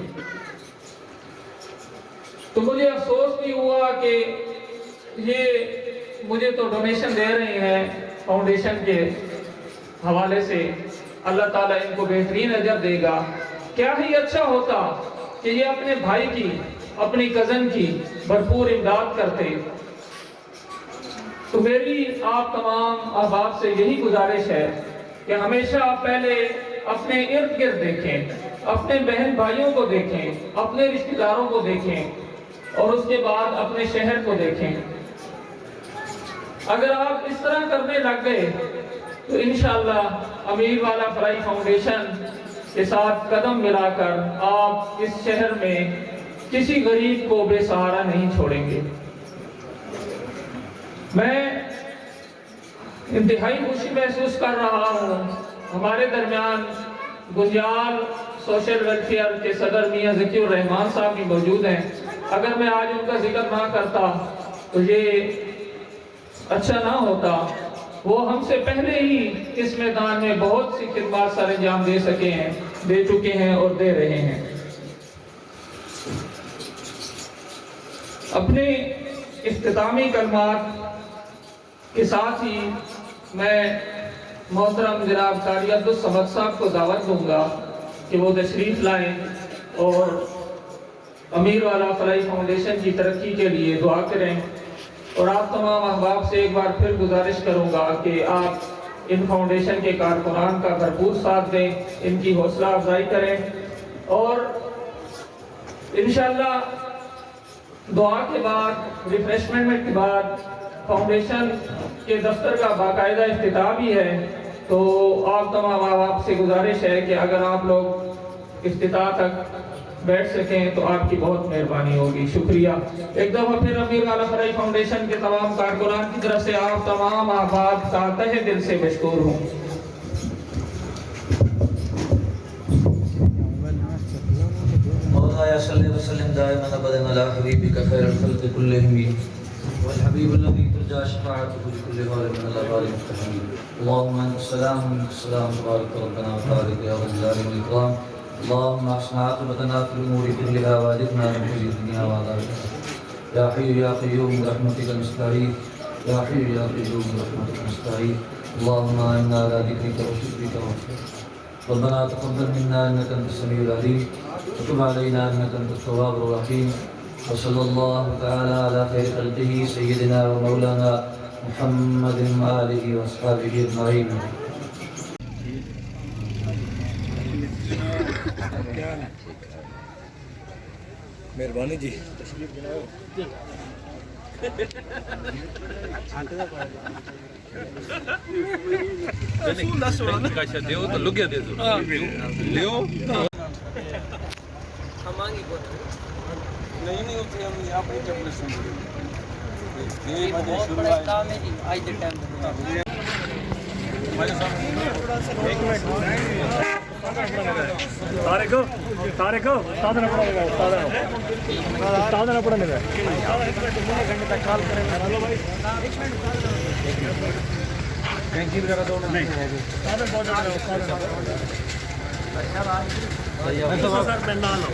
تو مجھے افسوس بھی ہوا کہ یہ مجھے تو ڈونیشن دے رہے ہیں فاؤنڈیشن کے حوالے سے، اللہ تعالیٰ ان کو بہترین اجر دے گا. کیا ہی اچھا ہوتا کہ یہ اپنے بھائی کی، اپنی کزن کی بھرپور امداد کرتے. تو میری آپ تمام احباب سے یہی گزارش ہے کہ ہمیشہ پہلے اپنے ارد گرد دیکھیں، اپنے بہن بھائیوں کو دیکھیں، اپنے رشتہ داروں کو دیکھیں اور اس کے بعد اپنے شہر کو دیکھیں. اگر آپ اس طرح کرنے لگ گئے تو انشاءاللہ امیر والا فلاحی فاؤنڈیشن کے ساتھ قدم ملا کر آپ اس شہر میں کسی غریب کو بے سہارا نہیں چھوڑیں گے. میں انتہائی خوشی محسوس کر رہا ہوں. ہمارے درمیان گنجال سوشل ویلفیئر کے صدر میاں ذکی الرحمان صاحب بھی موجود ہیں. اگر میں آج ان کا ذکر نہ کرتا تو یہ اچھا نہ ہوتا. وہ ہم سے پہلے ہی اس میدان میں بہت سی خدمات سر انجام دے چکے ہیں اور دے رہے ہیں. اپنے اختتامی کلمات کے ساتھ ہی میں محترم جناب قاری عبدالصمد صاحب کو دعوت دوں گا کہ وہ تشریف لائیں اور امیر والا فلاحی فاؤنڈیشن کی ترقی کے لیے دعا کریں. اور آپ تمام احباب سے ایک بار پھر گزارش کروں گا کہ آپ ان فاؤنڈیشن کے کارکنان کا بھرپور ساتھ دیں، ان کی حوصلہ افزائی کریں، اور انشاءاللہ دعا کے بعد ریفریشمنٹ کے بعد فاؤنڈیشن کے دفتر کا باقاعدہ افتتاح بھی ہے. تو آپ تمام احباب سے گزارش ہے کہ اگر آپ لوگ افتتاح تک بیٹھ سکیں تو آپ کی بہت مہربانی ہوگی. شکریہ. ایک دفعہ پھر امیر والا فلاحی فاؤنڈیشن کے تمام کارکنان کی طرف سے آپ تمام احباب کا تہہ دل سے مشکور ہوں. مولانا صلی وسلم دائما ابدا علی حبیبک خیر الخلق کلہم والحبیب الذی ترجى شفاعته بكل غار من الأغوار المستحيل. اللهم انت السلام ومنك السلام تبارك ربنا وتعالى يا ذا الجلال والاكرام. اللهم احسن عاقبتنا في الامور كلها واجرنا من خزي الدنيا وعذاب الاخره. يا حي يا قيوم برحمتك نستغيث. يا حي يا قيوم برحمتك نستغيث. اللهم انا على ذكرك وشكرك وحسنك. ربنا تقبل منا انك انت السميع العليم وتب علينا انك انت التواب الرحيم. وصلى الله تعالى على خير خلقه سيدنا ومولانا محمد وآله واصحابه اجمعين. مہربانی جی. نہیں ہوتے ہم یہاں پہ جب سن یہ بڑے شروع ہے جی آج دے ٹائم طارق استاد نے پڑھا استاد نے پڑھنے کا گھنٹے تک کال کریں گے. ہلو بھائی کینچی وغیرہ دو نہیں استاد بہت سر میں نہ لو.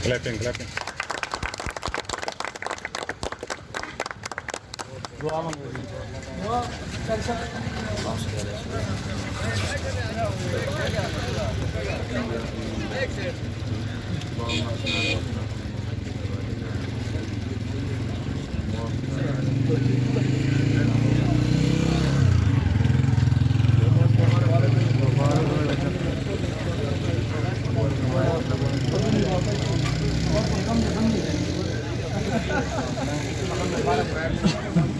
clapping. Thank you.